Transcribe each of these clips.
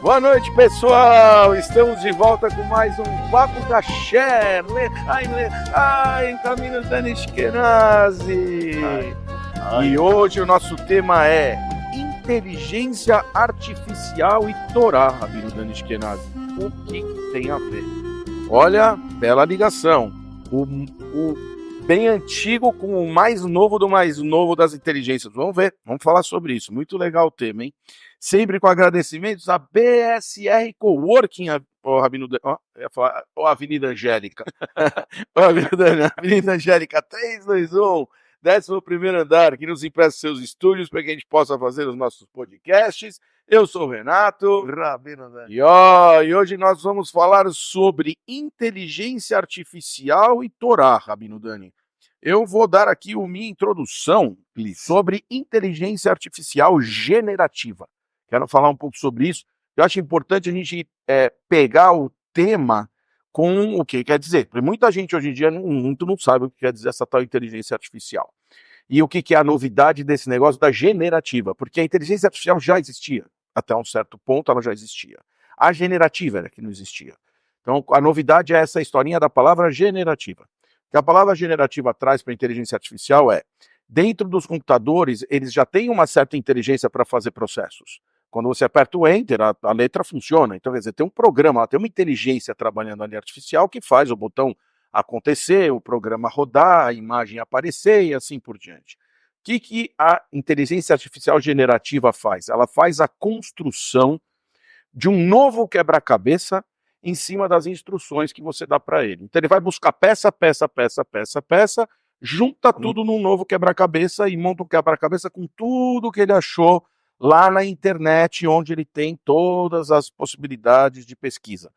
Boa noite, pessoal! Estamos de volta com mais um Papo da Sher, Lechaim, Caminho da Ashkenazi. E hoje o nosso tema é inteligência artificial e Torá, Rabino Dan Ashkenazi. O que tem a ver? Olha, bela ligação. O bem antigo com o mais novo do mais novo das inteligências. Vamos ver, vamos falar sobre isso. Muito legal o tema, hein? Sempre com agradecimentos à BSR Coworking, Rabino, Avenida Angélica. Avenida Angélica 321, 11º andar, que nos empresta seus estúdios para que a gente possa fazer os nossos podcasts. Eu sou o Renato. E hoje nós vamos falar sobre inteligência artificial e Torá, Rabino Dani. Eu vou dar aqui a minha introdução sobre inteligência artificial generativa. Quero falar um pouco sobre isso. Eu acho importante a gente pegar o tema com o que quer dizer. Porque muita gente hoje em dia não sabe o que quer dizer essa tal inteligência artificial. E o que é a novidade desse negócio da generativa. Porque a inteligência artificial já existia. Até um certo ponto ela já existia. A generativa era que não existia. Então a novidade é essa historinha da palavra generativa. O que a palavra generativa traz para a inteligência artificial é, dentro dos computadores, eles já têm uma certa inteligência para fazer processos. Quando você aperta o Enter, a letra funciona. Então, quer dizer, tem um programa, ela tem uma inteligência trabalhando ali artificial que faz o botão acontecer, o programa rodar, a imagem aparecer e assim por diante. O que a inteligência artificial generativa faz? Ela faz a construção de um novo quebra-cabeça em cima das instruções que você dá para ele. Então ele vai buscar peça, junta tudo num novo quebra-cabeça e monta um quebra-cabeça com tudo que ele achou lá na internet, onde ele tem todas as possibilidades de pesquisa.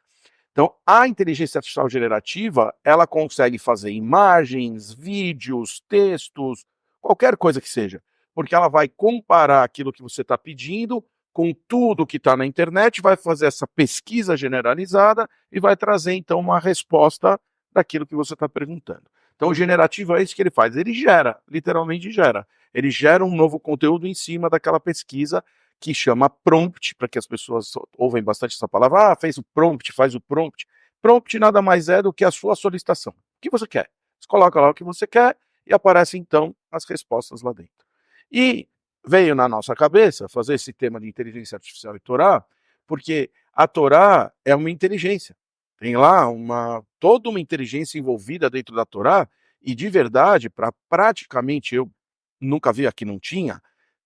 Então, a inteligência artificial generativa, ela consegue fazer imagens, vídeos, textos, qualquer coisa que seja, porque ela vai comparar aquilo que você está pedindo com tudo que está na internet, vai fazer essa pesquisa generalizada e vai trazer, então, uma resposta daquilo que você está perguntando. Então, o generativo é isso que ele faz, ele gera, literalmente gera. Ele gera um novo conteúdo em cima daquela pesquisa que chama prompt, para que as pessoas ouvem bastante essa palavra, fez o prompt, faz o prompt. Prompt nada mais é do que a sua solicitação. O que você quer? Você coloca lá o que você quer e aparecem, então, as respostas lá dentro. E veio na nossa cabeça fazer esse tema de inteligência artificial e Torá, porque a Torá é uma inteligência. Tem lá toda uma inteligência envolvida dentro da Torá, e de verdade, para praticamente eu nunca vi aqui, não tinha,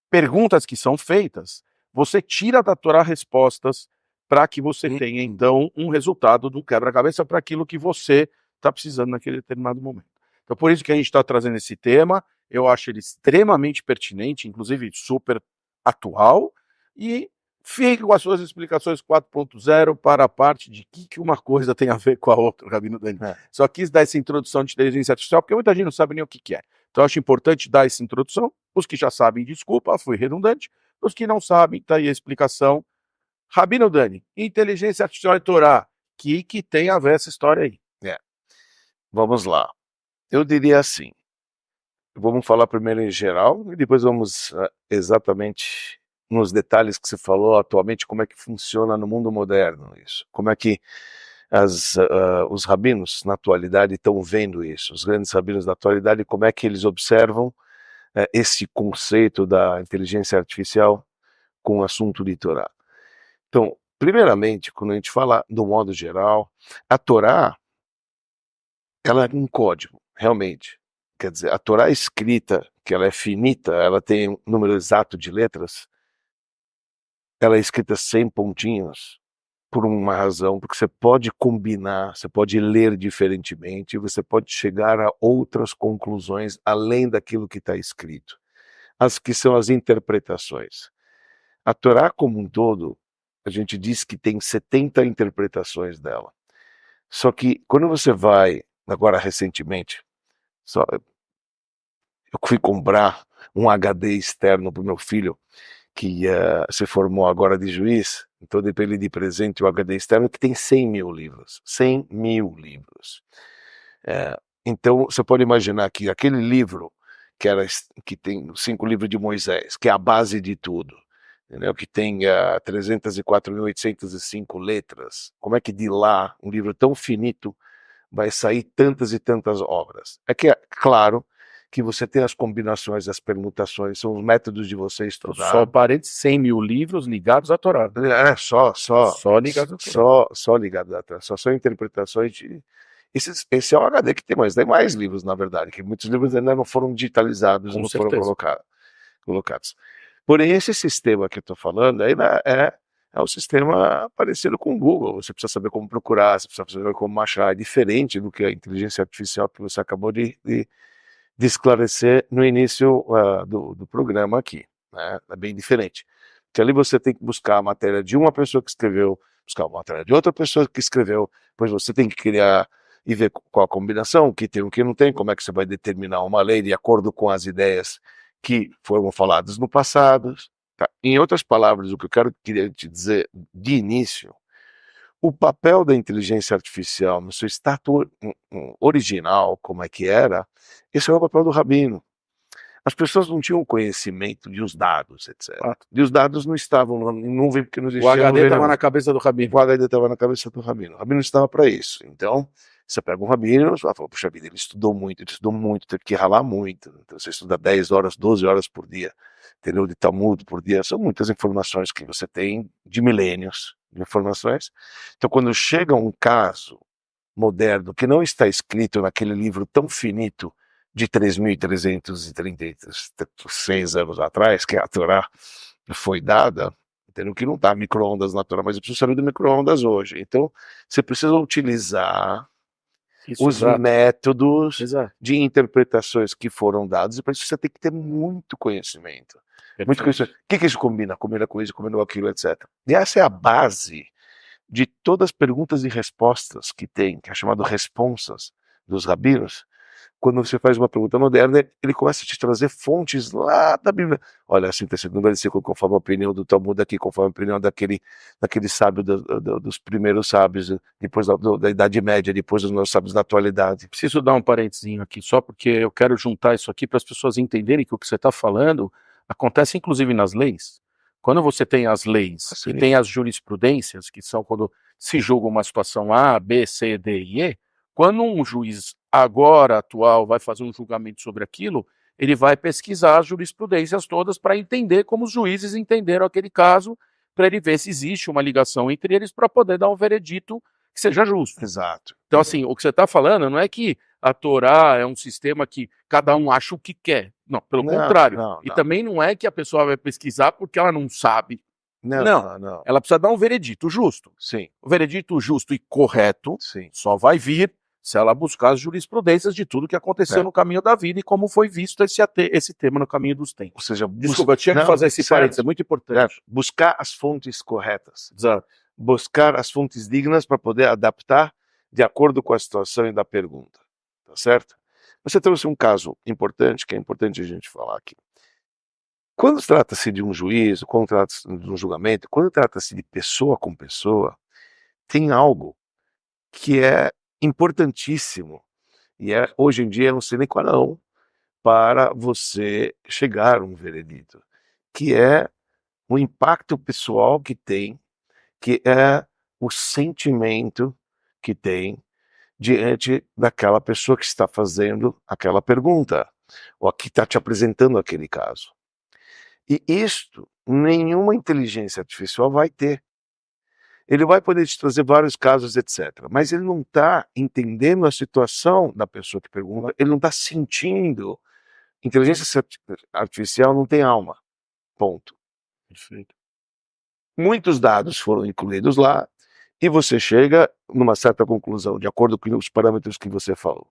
perguntas que são feitas, você tira da Torá respostas para que você tenha, então, um resultado do quebra-cabeça para aquilo que você está precisando naquele determinado momento. Então, por isso que a gente está trazendo esse tema, eu acho ele extremamente pertinente, inclusive super atual, e fique com as suas explicações 4.0 para a parte de que uma coisa tem a ver com a outra, Rabino Dani. Só quis dar essa introdução de inteligência artificial, porque muita gente não sabe nem o que é. Então, acho importante dar essa introdução. Os que já sabem, desculpa, fui redundante. Os que não sabem, está aí a explicação. Rabino Dani, inteligência artificial e Torá, que tem a ver essa história aí? Vamos lá. Eu diria assim, vamos falar primeiro em geral e depois vamos exatamente nos detalhes que você falou atualmente, como é que funciona no mundo moderno isso, como é que os rabinos na atualidade estão vendo isso, os grandes rabinos da atualidade, como é que eles observam esse conceito da inteligência artificial com o assunto de Torá. Então, primeiramente, quando a gente fala do modo geral, a Torá, ela é um código, realmente. Quer dizer, a Torá escrita, que ela é finita, ela tem um número exato de letras, ela é escrita sem pontinhos, por uma razão, porque você pode combinar, você pode ler diferentemente, você pode chegar a outras conclusões além daquilo que está escrito. As que são as interpretações. A Torá como um todo, a gente diz que tem 70 interpretações dela. Só que quando você vai, agora recentemente, eu fui comprar um HD externo para o meu filho, que se formou agora de juiz, então dei para ele de presente o HD externo que tem 100 mil livros. 100 mil livros. Então você pode imaginar que aquele livro, que tem os 5 livros de Moisés, que é a base de tudo, entendeu? Que tem 304.805 letras. Como é que de lá, um livro tão finito, vai sair tantas e tantas obras? É que é claro que você tem as combinações, as permutações, são os métodos de você estudar. Só parênteses, 100 mil livros ligados à Torá. Só ligados à Torá. só ligado à Torá. Só são interpretações de... Esse é o HD que tem, mas tem mais livros, na verdade, que muitos livros ainda não foram digitalizados, Com não foram certeza. colocados. Porém, esse sistema que eu estou falando ainda é um sistema parecido com o Google. Você precisa saber como procurar, você precisa saber como achar. É diferente do que a inteligência artificial que você acabou de esclarecer no início do programa aqui, né? É bem diferente. Porque ali você tem que buscar a matéria de uma pessoa que escreveu, buscar a matéria de outra pessoa que escreveu, depois você tem que criar e ver qual a combinação, o que tem, o que não tem, como é que você vai determinar uma lei de acordo com as ideias que foram faladas no passado. Tá? Em outras palavras, o que eu queria te dizer de início, o papel da inteligência artificial no seu estado original, como é que era, esse é o papel do rabino. As pessoas não tinham conhecimento de os dados, etc. E os dados não estavam em nuvem porque não existia. O HD estava na cabeça do rabino. O HD estava na cabeça do rabino. O rabino estava para isso. Então, você pega um rabino e fala, puxa vida, ele estudou muito, teve que ralar muito. Então, você estuda 10 horas, 12 horas por dia, entendeu? De Talmud por dia. São muitas informações que você tem de milênios de informações. Então, quando chega um caso moderno que não está escrito naquele livro tão finito de 3.336 anos atrás, que a Torá foi dada, entendeu? Que não está micro-ondas na Torá, mas eu preciso saber do micro-ondas hoje. Então, você precisa utilizar os métodos de interpretações que foram dados, e para isso você tem que ter muito conhecimento. Muito conhecimento. O que isso combina? Combina com isso, combina com aquilo, etc. E essa é a base de todas as perguntas e respostas que tem, que é chamado responsas dos rabinos. Quando você faz uma pergunta moderna, ele começa a te trazer fontes lá da Bíblia. Olha, assim está sendo no versículo, conforme a opinião do Talmud aqui, conforme a opinião daquele sábio dos primeiros sábios, depois da Idade Média, depois dos nossos sábios da atualidade. Preciso dar um parentezinho aqui, só porque eu quero juntar isso aqui para as pessoas entenderem que o que você está falando acontece inclusive nas leis. Quando você tem as leis e tem as jurisprudências, que são quando se julga uma situação A, B, C, D e E, quando um juiz agora atual vai fazer um julgamento sobre aquilo, ele vai pesquisar as jurisprudências todas para entender como os juízes entenderam aquele caso, para ele ver se existe uma ligação entre eles para poder dar um veredito que seja justo. Exato. Então, assim, o que você está falando não é que a Torá é um sistema que cada um acha o que quer. Não, pelo contrário. Não. E também não é que a pessoa vai pesquisar porque ela não sabe. Não. Ela precisa dar um veredito justo. Sim. O veredito justo e correto Sim. só vai vir se ela buscar as jurisprudências de tudo que aconteceu no caminho da vida e como foi visto esse tema no caminho dos tempos. Ou seja, desculpa, eu tinha que fazer esse parênteses, é muito importante. Buscar as fontes corretas. Exato. Buscar as fontes dignas para poder adaptar de acordo com a situação e da pergunta. Tá certo? Você trouxe um caso importante, que é importante a gente falar aqui. Quando trata-se de um juízo, quando trata-se de um julgamento, quando trata-se de pessoa com pessoa, tem algo que é importantíssimo, e hoje em dia não sei nem qual não, para você chegar a um veredito, que é o impacto pessoal que tem, que é o sentimento que tem diante daquela pessoa que está fazendo aquela pergunta, ou que está te apresentando aquele caso. E isto nenhuma inteligência artificial vai ter. Ele vai poder te trazer vários casos, etc. Mas ele não está entendendo a situação da pessoa que pergunta, ele não está sentindo. Inteligência artificial não tem alma. Ponto. Perfeito. Muitos dados foram incluídos lá e você chega numa certa conclusão, de acordo com os parâmetros que você falou.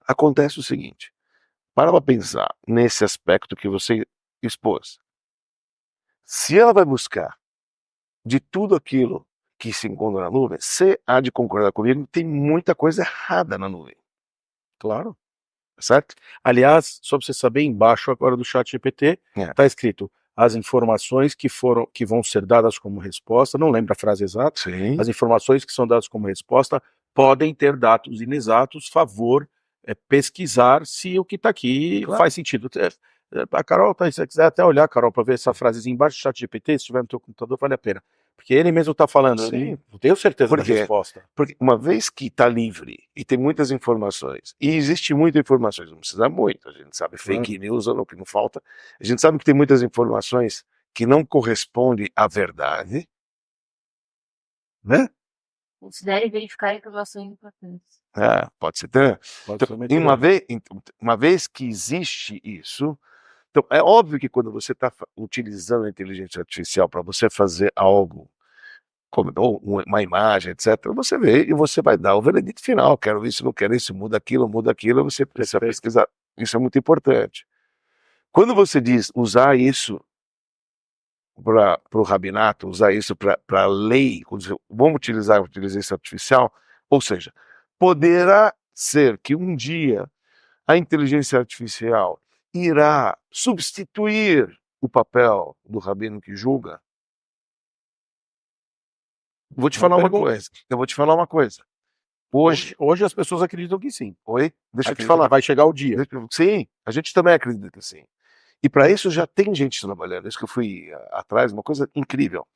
Acontece o seguinte, para pensar nesse aspecto que você expôs. Se ela vai buscar de tudo aquilo que se encontra na nuvem, você há de concordar comigo, tem muita coisa errada na nuvem. Claro. Certo? Aliás, só para você saber, embaixo agora do chat GPT, está escrito as informações que vão ser dadas como resposta, não lembro a frase exata, Sim. As informações que são dadas como resposta podem ter dados inexatos, favor pesquisar se o que está aqui faz sentido. A Carol, tá aí, se você quiser até olhar, Carol, para ver essa frasezinha embaixo do chat GPT, se tiver no teu computador, vale a pena. Porque ele mesmo tá falando, Sim. eu tenho certeza Por da quê? resposta. Porque uma vez que está livre e tem muitas informações, e existe muitas informações, não precisa muito, a gente sabe fake news ou não, que não falta, a gente sabe que tem muitas informações que não correspondem à verdade, né? Considere verificar informações importantes. Pode ser. Pode Pode ser então, mentiroso. uma vez que existe isso, então é óbvio que quando você está utilizando a inteligência artificial para você fazer algo, como ou uma imagem, etc., você vê e você vai dar o veredito final. Quero isso, não quero isso, muda aquilo, você precisa Perfeito. pesquisar. Isso é muito importante. Quando você diz usar isso para o rabinato, usar isso para a lei, vamos utilizar a inteligência artificial, ou seja, poderá ser que um dia a inteligência artificial irá substituir o papel do rabino que julga. Vou te falar uma coisa. Eu vou te falar uma coisa. Hoje as pessoas acreditam que sim. Oi? Deixa eu te Acreditam falar. que vai chegar o dia. Sim, a gente também acredita que sim. E para isso já tem gente trabalhando. Isso que eu fui atrás, uma coisa incrível.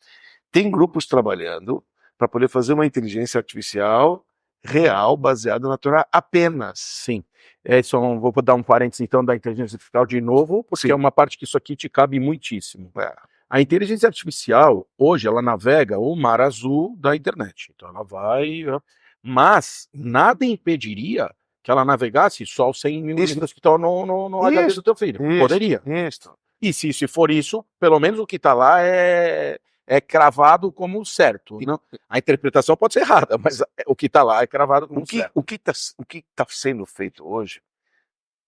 Tem grupos trabalhando para poder fazer uma inteligência artificial real, baseada na natureza apenas. Sim. Só vou dar um parênteses então da inteligência artificial de novo, porque Sim. é uma parte que isso aqui te cabe muitíssimo. É. A inteligência artificial, hoje, ela navega o mar azul da internet. Então ela vai... Mas nada impediria que ela navegasse só os 100 mil livros que estão no HD do teu filho. Poderia. Isso. E se for isso, pelo menos o que está lá é cravado como certo. Não? A interpretação pode ser errada, mas o que está lá é cravado como certo. O que tá sendo feito hoje,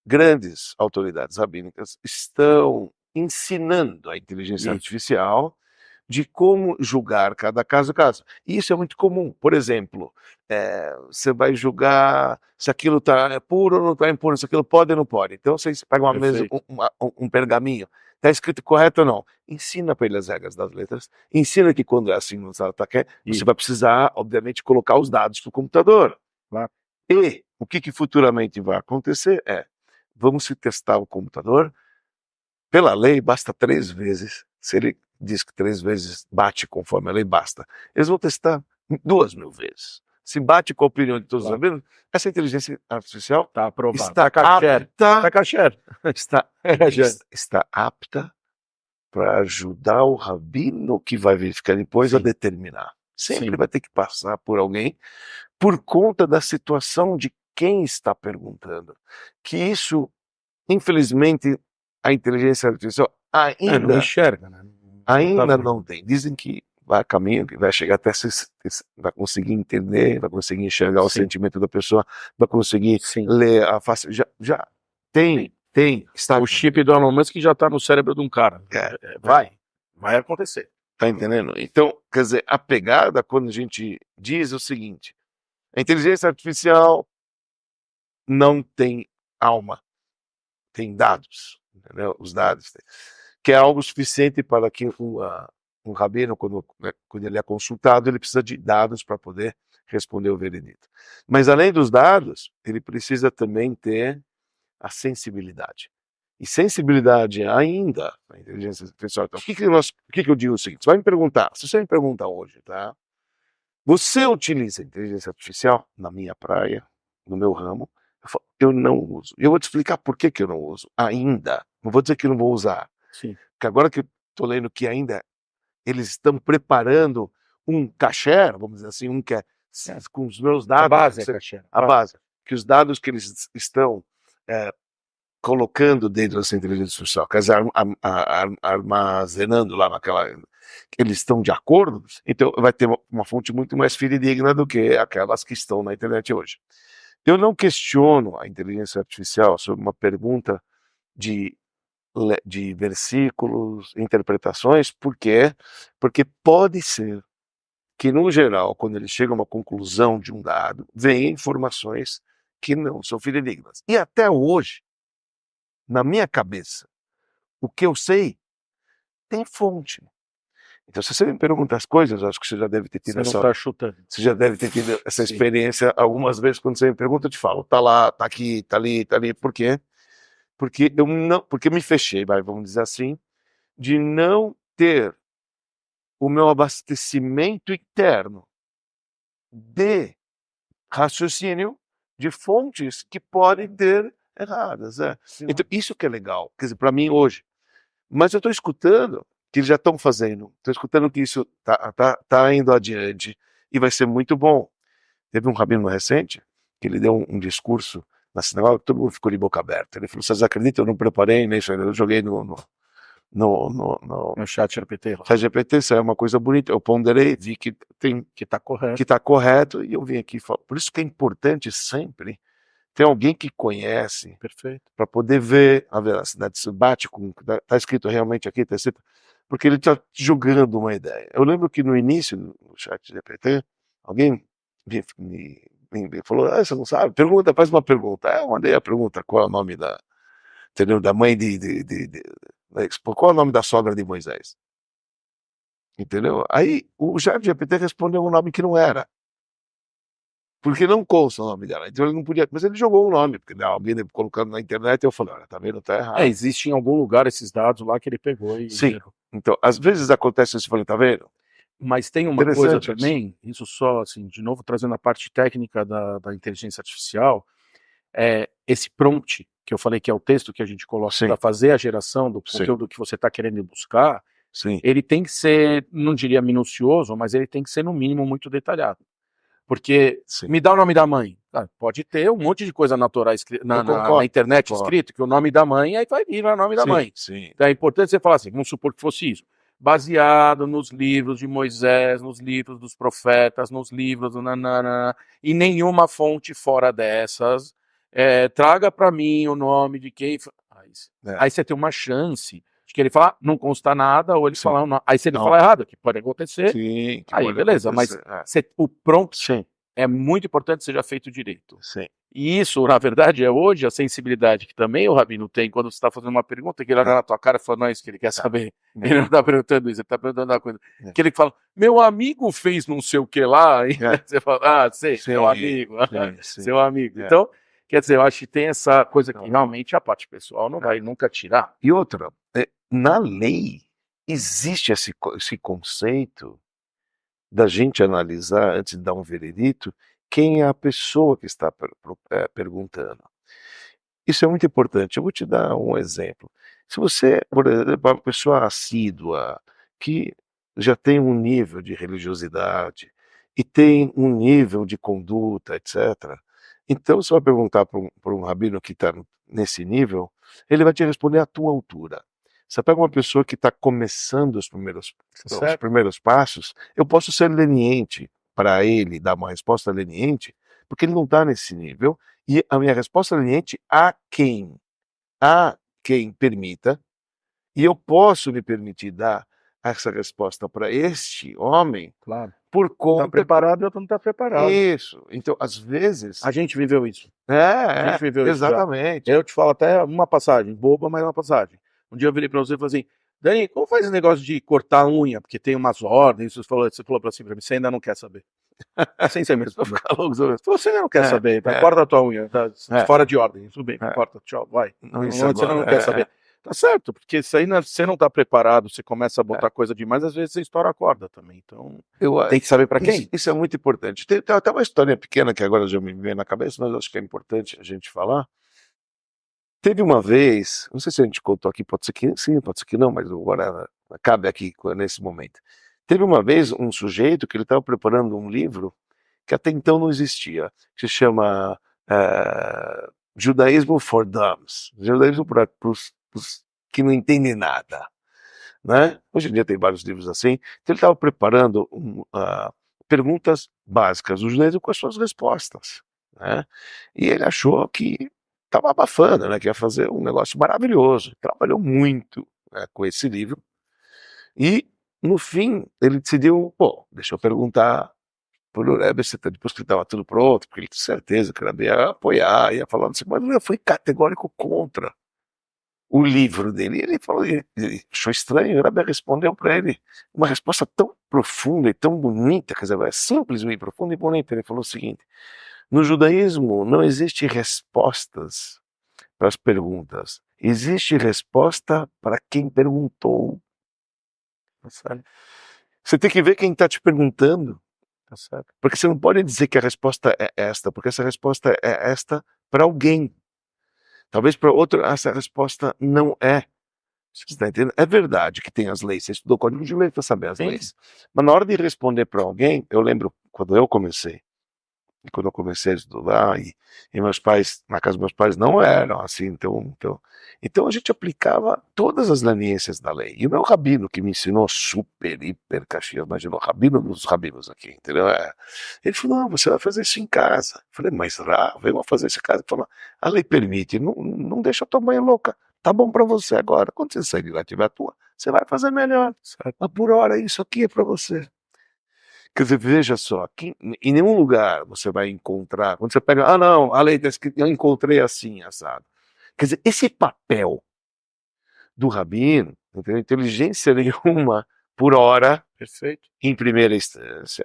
grandes autoridades rabínicas estão ensinando a inteligência artificial de como julgar cada caso. E isso é muito comum. Por exemplo, você vai julgar se aquilo está puro ou não está impuro, se aquilo pode ou não pode. Então você pega uma mesa, um pergaminho, está escrito correto ou não. Ensina para ele as regras das letras, ensina que quando é assim no ataque, você vai precisar, obviamente, colocar os dados para o computador. Claro. E o que futuramente vai acontecer vamos testar o computador. Pela lei, basta 3 vezes. Se ele diz que 3 vezes bate conforme a lei, basta. Eles vão testar 2.000 vezes. Se bate com a opinião de todos os rabinos, essa inteligência artificial está aprovada. Está apta para ajudar o rabino que vai verificar depois a determinar. Sempre vai ter que passar por alguém por conta da situação de quem está perguntando. Que isso, infelizmente, a inteligência artificial ainda não enxerga, né? Ainda não tem. Dizem que vai a caminho, que vai chegar até vai conseguir entender, vai conseguir enxergar o sentimento da pessoa, vai conseguir ler a face. Já tem. O chip do Elon Musk já está no cérebro de um cara. Vai acontecer. Tá entendendo? Então, quer dizer, a pegada quando a gente diz o seguinte: a inteligência artificial não tem alma, tem dados, entendeu? Os dados, que é algo suficiente para que um rabino, quando ele é consultado, ele precisa de dados para poder responder o veredito. Mas além dos dados, ele precisa também ter a sensibilidade. E sensibilidade ainda na inteligência artificial. Então, o que eu digo é o seguinte: você vai me perguntar, se você me perguntar hoje, tá? Você utiliza a inteligência artificial na minha praia, no meu ramo? Eu não uso. Eu vou te explicar por que eu não uso ainda. Não vou dizer que eu não vou usar. Sim. Porque agora que eu estou lendo que ainda eles estão preparando um kasher, vamos dizer assim, que é com os meus dados. A base é kasher. A base. Que os dados que eles estão colocando dentro dessa inteligência artificial, quer dizer, armazenando lá naquela... Eles estão de acordo, então vai ter uma fonte muito mais fidedigna do que aquelas que estão na internet hoje. Eu não questiono a inteligência artificial sobre uma pergunta de versículos, interpretações, por quê? Porque pode ser que, no geral, quando ele chega a uma conclusão de um dado, vem informações que não são fidedignas. E até hoje, na minha cabeça, o que eu sei tem fonte. Então, se você me pergunta as coisas, acho que você já deve ter tido você já deve ter tido essa experiência algumas vezes. Quando você me pergunta, eu te falo, tá lá, tá aqui, tá ali, por quê? porque porque me fechei, vamos dizer assim, de não ter o meu abastecimento interno de raciocínio de fontes que podem ter erradas. Então, isso que é legal, quer dizer, para mim hoje. Mas eu estou escutando que eles já estão fazendo, estou escutando que isso tá indo adiante e vai ser muito bom. Teve um rabino recente que ele deu um discurso na sinagoga que todo mundo ficou de boca aberta. Ele falou: vocês acreditam, eu não preparei nem isso, eu joguei no chat GPT. GPT, isso é uma coisa bonita. Eu ponderei, vi que tá correto. Que está correto, e eu vim aqui falar. Por isso que é importante sempre ter alguém que conhece, para poder ver a veracidade, se bate com o que está escrito realmente aqui, tá escrito, porque ele está julgando uma ideia. Eu lembro que no início do chat GPT, alguém me falou: você não sabe? Pergunta, faz uma pergunta. Eu mandei a pergunta: qual é o nome da mãe qual é o nome da sogra de Moisés? Entendeu? Aí o chat GPT respondeu um nome que não era. Porque não consta o nome dela. Então ele não podia. Mas ele jogou um nome, porque alguém colocando na internet, eu falei: olha, tá vendo? Tá errado. Existe em algum lugar esses dados lá que ele pegou e. Sim. Então, às vezes acontece isso, falei: tá vendo? Mas tem uma coisa também, isso só, assim, de novo, trazendo a parte técnica da inteligência artificial, esse prompt, que eu falei que é o texto que a gente coloca para fazer a geração do conteúdo que você está querendo buscar, ele tem que ser, não diria minucioso, mas ele tem que ser, no mínimo, muito detalhado. Porque me dá o nome da mãe. Pode ter um monte de coisa natural na internet escrito, que o nome da mãe, aí vai vir o nome da mãe. Então é importante você falar assim, vamos supor que fosse isso. Baseado nos livros de Moisés, nos livros dos profetas, nos livros do nanana, e nenhuma fonte fora dessas. Traga para mim o nome de quem... Aí você tem uma chance de que ele fala, não consta nada, ou ele fala, não. Aí se ele falar errado, que pode acontecer, aí beleza, mas o prompt é muito importante que seja feito direito. E isso, na verdade, é hoje a sensibilidade que também o rabino tem quando você está fazendo uma pergunta, que ele olha na tua cara e fala: não é isso que ele quer saber. Ele não está perguntando isso, ele está perguntando uma coisa. Que ele fala: meu amigo fez não sei o que lá, e você fala: sei, seu amigo. Seu amigo. Então, quer dizer, eu acho que tem essa coisa que realmente a parte pessoal não vai nunca tirar. E outra, na lei existe esse conceito da gente analisar, antes de dar um veredito, quem é a pessoa que está perguntando. Isso é muito importante. Eu vou te dar um exemplo. Se você, por exemplo, uma pessoa assídua, que já tem um nível de religiosidade e tem um nível de conduta, etc., então você vai perguntar para um rabino que está nesse nível, ele vai te responder à tua altura. Você pega uma pessoa que está começando os primeiros passos, eu posso ser leniente para ele, dar uma resposta leniente, porque ele não está nesse nível, e a minha resposta leniente a quem permita, e eu posso me permitir dar essa resposta para este homem, por conta... Está preparado e outro não está preparado. Isso. Então, às vezes... A gente viveu isso. A gente viveu exatamente. Isso. Eu te falo até uma passagem, boba, mas uma passagem. Um dia eu virei pra você e falei assim: Dani, como faz esse negócio de cortar a unha? Porque tem umas ordens, você falou assim pra mim, você ainda não quer saber. Sem ser mesmo. Você ainda não quer saber, corta a tua unha, tá fora de ordem, tudo bem, corta, tchau, vai. Você não quer saber. Tá certo, porque isso aí você não tá preparado, você começa a botar coisa demais, às vezes você estoura a corda também. Então, tem que saber pra quem. Isso é muito importante. Tem até uma história pequena que agora já me vem na cabeça, mas acho que é importante a gente falar. Teve uma vez, não sei se a gente contou aqui, pode ser que sim, pode ser que não, mas agora cabe aqui nesse momento. Teve uma vez um sujeito que ele estava preparando um livro que até então não existia, que se chama Judaísmo for Dummies, judaísmo para os que não entendem nada. Né? Hoje em dia tem vários livros assim. Então ele estava preparando perguntas básicas do judaísmo com as suas respostas. Né? E ele achou que estava abafando, né, que ia fazer um negócio maravilhoso. Trabalhou muito, né, com esse livro. E, no fim, ele decidiu, deixa eu perguntar para o Rebbe, depois que estava tudo pronto, porque ele tinha certeza que ele ia apoiar, ia falar, mas ele foi categórico contra o livro dele. E ele falou, ele achou estranho, o Rebbe respondeu para ele uma resposta tão profunda e tão bonita, quer dizer, simples, e profunda e bonita. Ele falou o seguinte: no judaísmo não existem respostas para as perguntas. Existe resposta para quem perguntou. Tá certo. Você tem que ver quem está te perguntando. Tá certo. Porque você não pode dizer que a resposta é esta, porque essa resposta é esta para alguém. Talvez para outro essa resposta não é. Você está entendendo? É verdade que tem as leis. Você estudou Código de Leis para saber as Sim. leis. Mas na hora de responder para alguém, eu lembro quando eu comecei a estudar, e meus pais, na casa dos meus pais, não eram assim, então a gente aplicava todas as leniências da lei. E o meu rabino, que me ensinou super, hiper Caxias, imagina, o rabino dos rabinos aqui, entendeu? Ele falou, não, você vai fazer isso em casa. Eu falei, mas Rav, eu vou fazer isso em casa. Ele falou, a lei permite, não deixa a tua mãe louca. Tá bom para você agora. Quando você sair de lá e tiver a tua, você vai fazer melhor. Certo. Mas por hora, isso aqui é para você. Quer dizer, veja só, em nenhum lugar você vai encontrar, quando você pega, não, a lei está escrita, eu encontrei assim, assado. Quer dizer, esse papel do rabino, entendeu? Inteligência nenhuma por hora, Perfeito. em primeira instância,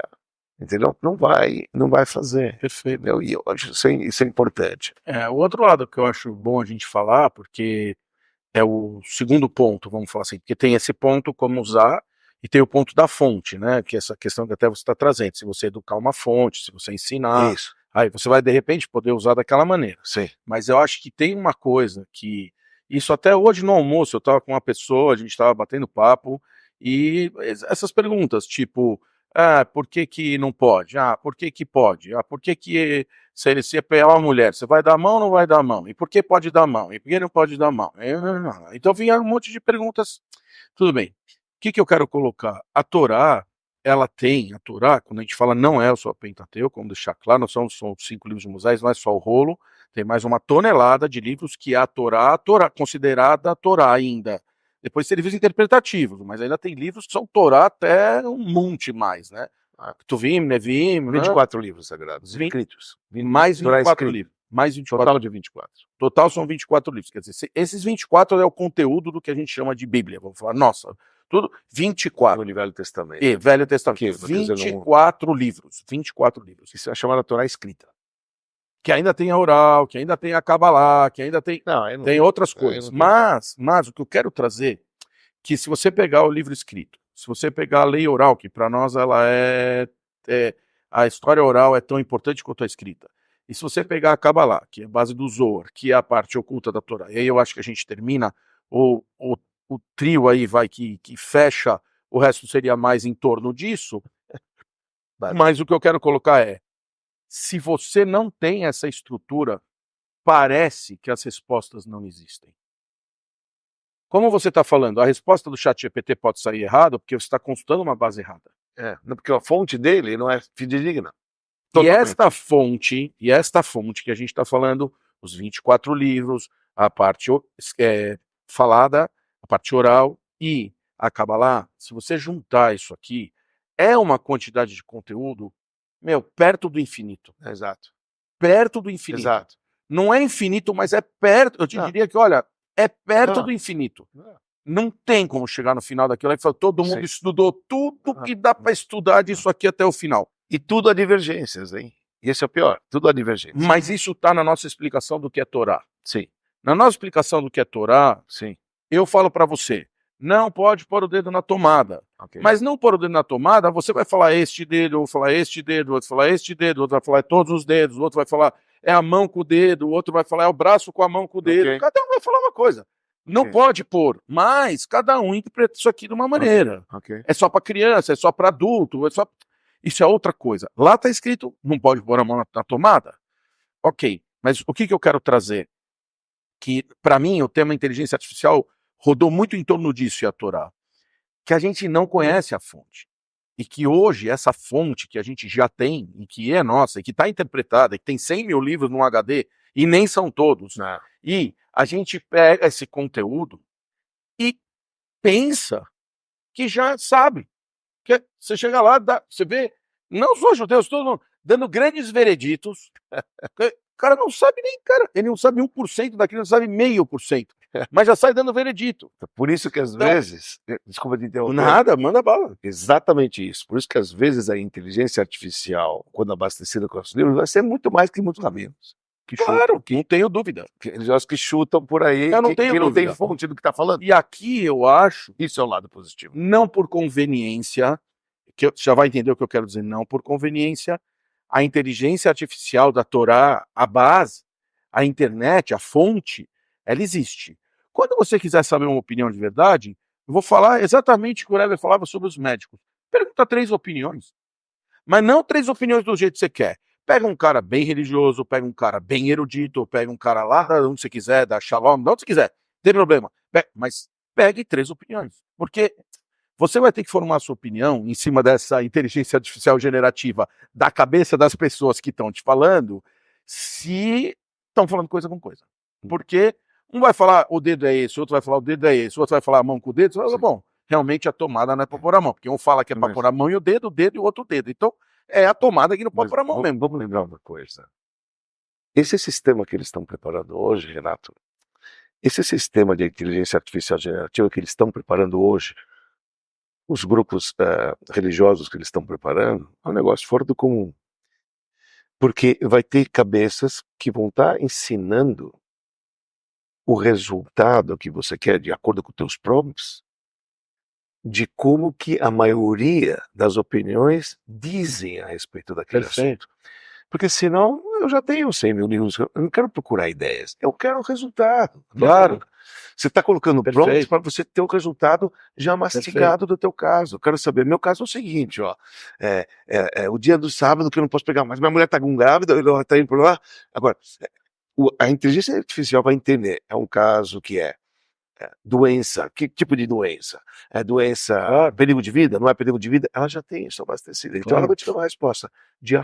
entendeu? Não vai fazer, Perfeito. entendeu? E eu acho isso é importante. O outro lado que eu acho bom a gente falar, porque é o segundo ponto, vamos falar assim, porque tem esse ponto como usar e tem o ponto da fonte, né? Que é essa questão que até você está trazendo. Se você educar uma fonte, se você ensinar, Isso, aí você vai de repente poder usar daquela maneira. sim. Mas eu acho que tem uma coisa que isso até hoje no almoço eu estava com uma pessoa, a gente estava batendo papo e essas perguntas tipo, por que que não pode? Por que que pode? Por que que se é uma mulher, você vai dar a mão ou não vai dar a mão? E por que pode dar a mão? E por que não pode dar a mão? Então vinha um monte de perguntas. Tudo bem. O que eu quero colocar? A Torá, ela tem, a Torá, quando a gente fala não é só o Pentateuco, vamos deixar claro, não são 5 livros de Moisés, não é só o rolo, tem mais uma tonelada de livros que a Torá considerada a Torá ainda. Depois tem livros interpretativos, mas ainda tem livros que são Torá até um monte mais, né? Tuvim, Nevim, 24 livros sagrados, 20, escritos. mais Torá 24 escrito. livros. Mais 24. Total de 24. Total são 24 livros. Quer dizer, esses 24 é o conteúdo do que a gente chama de Bíblia. Vamos falar, nossa, tudo 24. No Velho Testamento. E Velho Testamento. Aqui, 24 livros. 24 livros. Isso é chamado Torá escrita. Que ainda tem a oral, que ainda tem a Kabbalah, que ainda tem, Não, tem outras coisas. Mas o que eu quero trazer, que se você pegar o livro escrito, se você pegar a lei oral, que para nós ela a história oral é tão importante quanto a escrita. E se você pegar a Kabbalah, que é a base do Zohar, que é a parte oculta da Torá, e aí eu acho que a gente termina, o trio aí vai que fecha, o resto seria mais em torno disso, mas o que eu quero colocar é, se você não tem essa estrutura, parece que as respostas não existem. Como você está falando, a resposta do ChatGPT pode sair errada porque você está consultando uma base errada. Porque a fonte dele não é fidedigna. E esta fonte que a gente está falando, os 24 livros, a parte falada, a parte oral e a Kabbalah, se você juntar isso aqui, é uma quantidade de conteúdo, perto do infinito. Exato. Perto do infinito. Exato. Não é infinito, mas é perto. Eu te diria que, olha, é perto do infinito. Não tem como chegar no final daquilo e falar, todo mundo estudou tudo que dá para estudar disso aqui até o final. E tudo há divergências, hein? E esse é o pior, tudo há divergências. Mas isso está na nossa explicação do que é Torá. Sim. Na nossa explicação do que é Torá, sim. Eu falo para você, não pode pôr o dedo na tomada. Okay. Mas não pôr o dedo na tomada, você vai falar este dedo, eu vou falar este dedo, o outro vai falar este dedo, o outro vai falar todos os dedos, o outro vai falar é a mão com o dedo, o outro vai falar é o braço com a mão com o dedo. Okay. Cada um vai falar uma coisa. Não pode pôr, mas cada um interpreta isso aqui de uma maneira. Okay. É só para criança, é só para adulto, isso é outra coisa. Lá está escrito, não pode pôr a mão na tomada. Ok, mas o que eu quero trazer? Que, para mim, o tema inteligência artificial rodou muito em torno disso e a Torá. Que a gente não conhece a fonte. E que hoje, essa fonte que a gente já tem, e que é nossa, e que está interpretada, e que tem 100 mil livros no HD, e nem são todos, não. E a gente pega esse conteúdo e pensa que já sabe. Que você chega lá, você vê, não só judeus, todo mundo dando grandes vereditos. O cara não sabe nem, ele não sabe 1% daquilo, não sabe 0,5%. Mas já sai dando veredito. Por isso que às vezes, desculpa te interromper. Nada, manda bala. Exatamente isso. Por isso que às vezes a inteligência artificial, quando abastecida com os livros, vai ser muito mais que muitos rabinos. que chutam, Claro, não tenho dúvida. religiosos que chutam por aí, Eu não que tenho não tem dúvida. fonte do que está falando. E aqui eu acho, Isso é o lado positivo. não por conveniência, que você já vai entender o que eu quero dizer, não por conveniência, a inteligência artificial da Torá, a base, a internet, a fonte, ela existe. Quando você quiser saber uma opinião de verdade, eu vou falar exatamente o que o Rebbe falava sobre os médicos. Pergunta 3 opiniões. Mas não 3 opiniões do jeito que você quer. Pega um cara bem religioso, pega um cara bem erudito, pega um cara lá de onde você quiser, da Shalom, de onde você quiser, não tem problema. Mas pegue 3 opiniões. Porque você vai ter que formar a sua opinião em cima dessa inteligência artificial generativa da cabeça das pessoas que estão te falando, se estão falando coisa com coisa. Porque um vai falar o dedo é esse, outro vai falar o dedo é esse, outro vai falar a mão com o dedo, você fala, bom, realmente a tomada não é para pôr a mão, porque um fala que é para Mas- pôr a mão e o dedo e o outro dedo. Então, é a tomada que não pode Mas pôr a mão mesmo. vamos lembrar uma coisa. Esse sistema que eles estão preparando hoje, Renato, esse sistema de inteligência artificial generativa que eles estão preparando hoje, os grupos religiosos que eles estão preparando, é um negócio fora do comum. Porque vai ter cabeças que vão estar ensinando o resultado que você quer, de acordo com os teus prompts, de como que a maioria das opiniões dizem a respeito daquele Perfeito. assunto. Porque senão eu já tenho 100 mil livros, eu não quero procurar ideias, eu quero o resultado. Claro. Você está colocando Perfeito. prompts para você ter o resultado já mastigado do teu caso. Eu quero saber, meu caso é o seguinte, ó, o dia do sábado que eu não posso pegar mais, minha mulher está grávida, ela está indo por lá. Agora, a inteligência artificial vai entender, é um caso que doença, que tipo de doença? É doença, Claro. perigo de vida? Não é perigo de vida? Ela já tem isso abastecido. Então Claro. ela vai te dar uma resposta.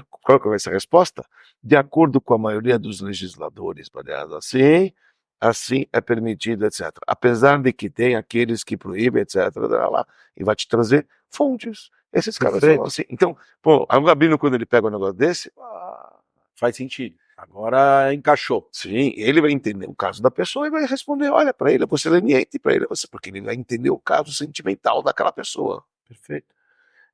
Qual que vai ser a resposta? De acordo com a maioria dos legisladores, baseado assim é permitido, etc. Apesar de que tem aqueles que proíbem, etc. Lá, e vai te trazer fontes. Esses caras Perfeito. falam assim. Então, pô, o Gabino, quando ele pega um negócio desse, Faz sentido. Agora encaixou. sim, ele vai entender o caso da pessoa e vai responder, olha, para ele você leniente, para ele você, porque ele vai entender o caso sentimental daquela pessoa. Perfeito.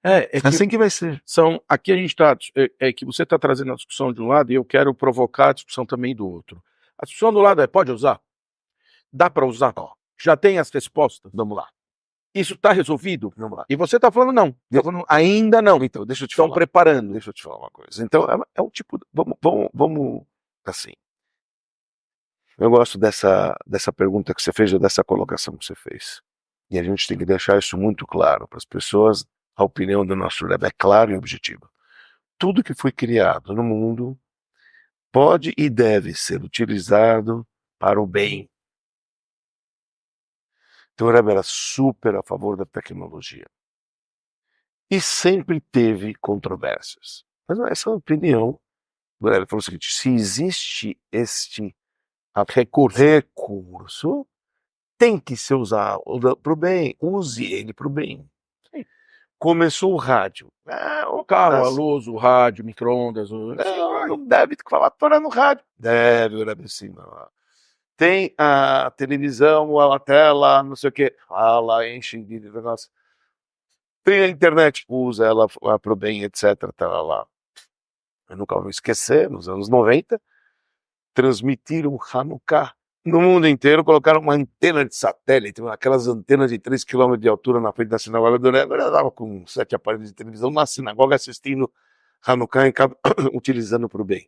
É que Assim que vai ser. aqui a gente está, é que você está trazendo a discussão de um lado e eu quero provocar a discussão também do outro. A discussão do lado é, pode usar? Dá para usar? Ó. Já tem as respostas? Vamos lá, Isso está resolvido? vamos lá. E você está falando não. Tá falando, ainda não. Então, deixa eu te Estão falar. preparando. Deixa eu te falar uma coisa. Então, é um tipo, vamos, assim. Eu gosto dessa pergunta que você fez, ou dessa colocação que você fez. E a gente tem que deixar isso muito claro para as pessoas. A opinião do nosso Rebbe é clara e objetiva. Tudo que foi criado no mundo pode e deve ser utilizado para o bem. Então o Rebbe era super a favor da tecnologia. E sempre teve controvérsias. Mas essa é a opinião. O Rebbe falou o seguinte, se existe este recurso, tem que ser usado para o bem, use ele para o bem. Sim. Começou o rádio. O carro, a luz, o rádio, micro-ondas. Não deve falar Torá no rádio. Deve, o Rebbe sim. Tem a televisão, a tela, não sei o que. Fala, enche de negócio. Tem a internet, usa ela para o bem, etc. Tá lá. Eu nunca vou esquecer, nos anos 90, transmitiram Hanukkah no mundo inteiro, colocaram uma antena de satélite, aquelas antenas de 3 km de altura na frente da sinagoga do Rebbe. Eu estava com 7 aparelhos de televisão na sinagoga assistindo Hanukkah, utilizando para o bem.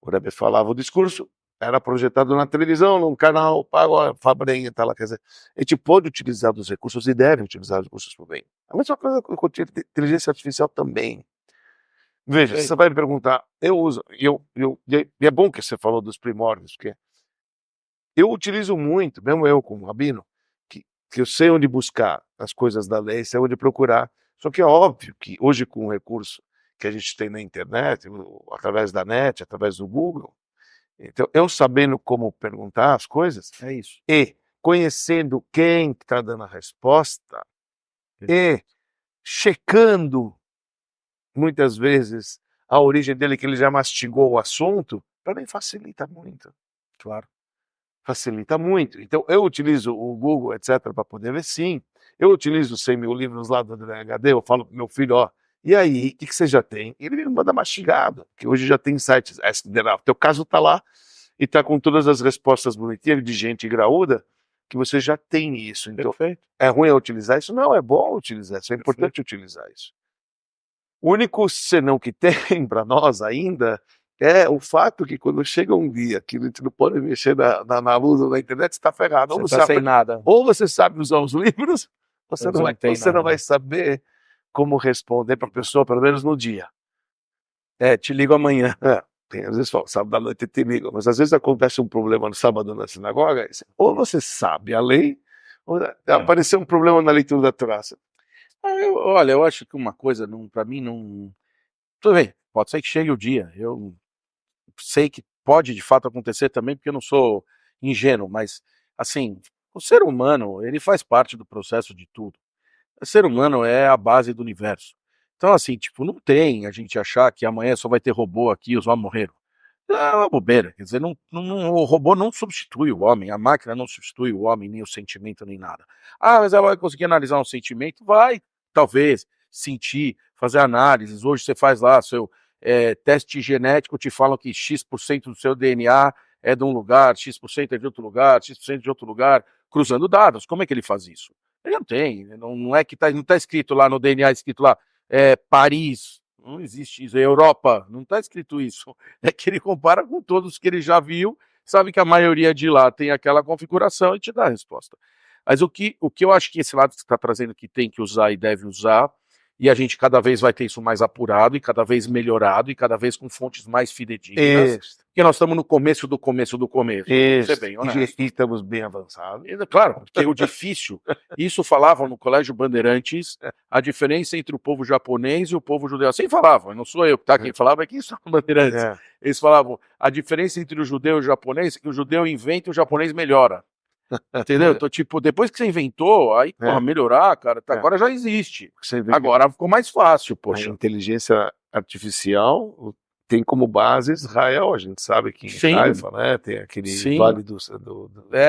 O Rebbe falava o discurso, era projetado na televisão, num canal pago, Fabrenha, tá lá, quer dizer, a gente pode utilizar os recursos e deve utilizar os recursos para o bem. A mesma coisa com a inteligência artificial também. Veja, você vai me perguntar, eu uso, e é bom que você falou dos primórdios, porque eu utilizo muito, mesmo eu como rabino, que eu sei onde buscar as coisas da lei, sei onde procurar, só que é óbvio que hoje com o recurso que a gente tem na internet, através da net, através do Google, então eu sabendo como perguntar as coisas, É isso. e conhecendo quem está dando a resposta, e checando muitas vezes a origem dele, que ele já mastigou o assunto, para mim facilita muito. Claro. Facilita muito. Então eu utilizo o Google, etc, para poder ver, sim. Eu utilizo os 100 mil livros lá do HD, eu falo pro meu filho, ó, E aí, o que você já tem? Ele me manda mastigado, que hoje já tem sites. O teu caso está lá e está com todas as respostas bonitinhas de gente graúda, que você já tem isso. Então, Perfeito. é ruim utilizar isso? Não, é bom utilizar isso, é importante utilizar isso. O único senão que tem para nós ainda é o fato que quando chega um dia que a gente não pode mexer na luz ou na internet, você está ferrado. Você tá sem nada. Ou você sabe usar os livros, você Não tem você não nada. vai saber como responder para a pessoa, pelo menos no dia. Te ligo amanhã. Tem, às vezes fala, sábado à noite eu te ligo, mas às vezes acontece um problema no sábado na sinagoga, ou você sabe a lei, ou apareceu um problema na leitura da Torá. Olha, eu acho que uma coisa, para mim, não. Tudo bem, pode ser que chegue o dia. Eu sei que pode de fato acontecer também, porque eu não sou ingênuo, mas, assim, o ser humano, ele faz parte do processo de tudo. O ser humano é a base do universo. Então, assim, tipo, não tem a gente achar que amanhã só vai ter robô aqui e os homens morreram. É uma bobeira, quer dizer, o robô não substitui o homem, a máquina não substitui o homem, nem o sentimento, nem nada. Ah, mas ela vai conseguir analisar um sentimento? Vai, talvez, sentir, fazer análises. Hoje você faz lá seu teste genético, te falam que X% do seu DNA é de um lugar, X% é de outro lugar, X% de outro lugar, cruzando dados. Como é que ele faz isso? Ele não tem, não é que não está escrito lá no DNA, escrito lá, Paris, não existe isso, Europa, não está escrito isso. É que ele compara com todos que ele já viu, sabe que a maioria de lá tem aquela configuração e te dá a resposta. Mas o que eu acho que esse lado que você está trazendo que tem que usar e deve usar, e a gente cada vez vai ter isso mais apurado e cada vez melhorado e cada vez com fontes mais fidedignas, porque nós estamos no começo do começo do começo. Isso. Ser bem honesto. E estamos bem avançados. Claro, porque o difícil, isso falavam no Colégio Bandeirantes, a diferença entre o povo japonês e o povo judeu. Assim falavam, não sou eu, tá? Quem falava é quem está no Bandeirantes. Eles falavam, a diferença entre o judeu e o japonês é que o judeu inventa e o japonês melhora. Entendeu? Então, tipo, depois que você inventou, aí, porra, melhorar, cara, agora já existe. Agora ficou mais fácil, poxa. A inteligência artificial tem como base Israel, a gente sabe que em Haifa, né, tem aquele vale do...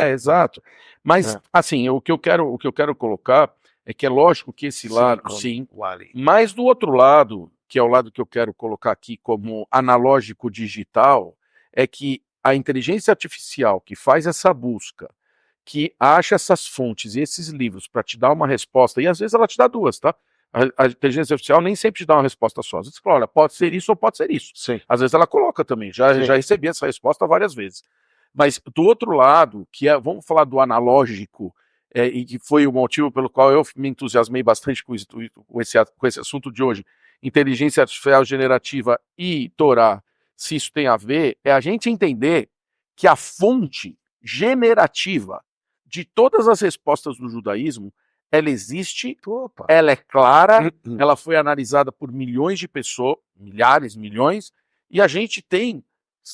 Exato. Mas, assim, o que eu quero colocar é que é lógico que esse lado, sim, mas do outro lado, que é o lado que eu quero colocar aqui como analógico digital, é que a inteligência artificial que faz essa busca, que acha essas fontes e esses livros para te dar uma resposta, e às vezes ela te dá duas, tá? A inteligência artificial nem sempre te dá uma resposta só. Às vezes você fala, olha, pode ser isso ou pode ser isso. Sim. Às vezes ela coloca também, já recebi essa resposta várias vezes. Mas do outro lado, que é, vamos falar do analógico, e que foi o motivo pelo qual eu me entusiasmei bastante com esse assunto de hoje, inteligência artificial generativa e Torá, se isso tem a ver, é a gente entender que a fonte generativa de todas as respostas do judaísmo, ela existe, ela é clara, ela foi analisada por milhões de pessoas, milhares, milhões, e a gente tem,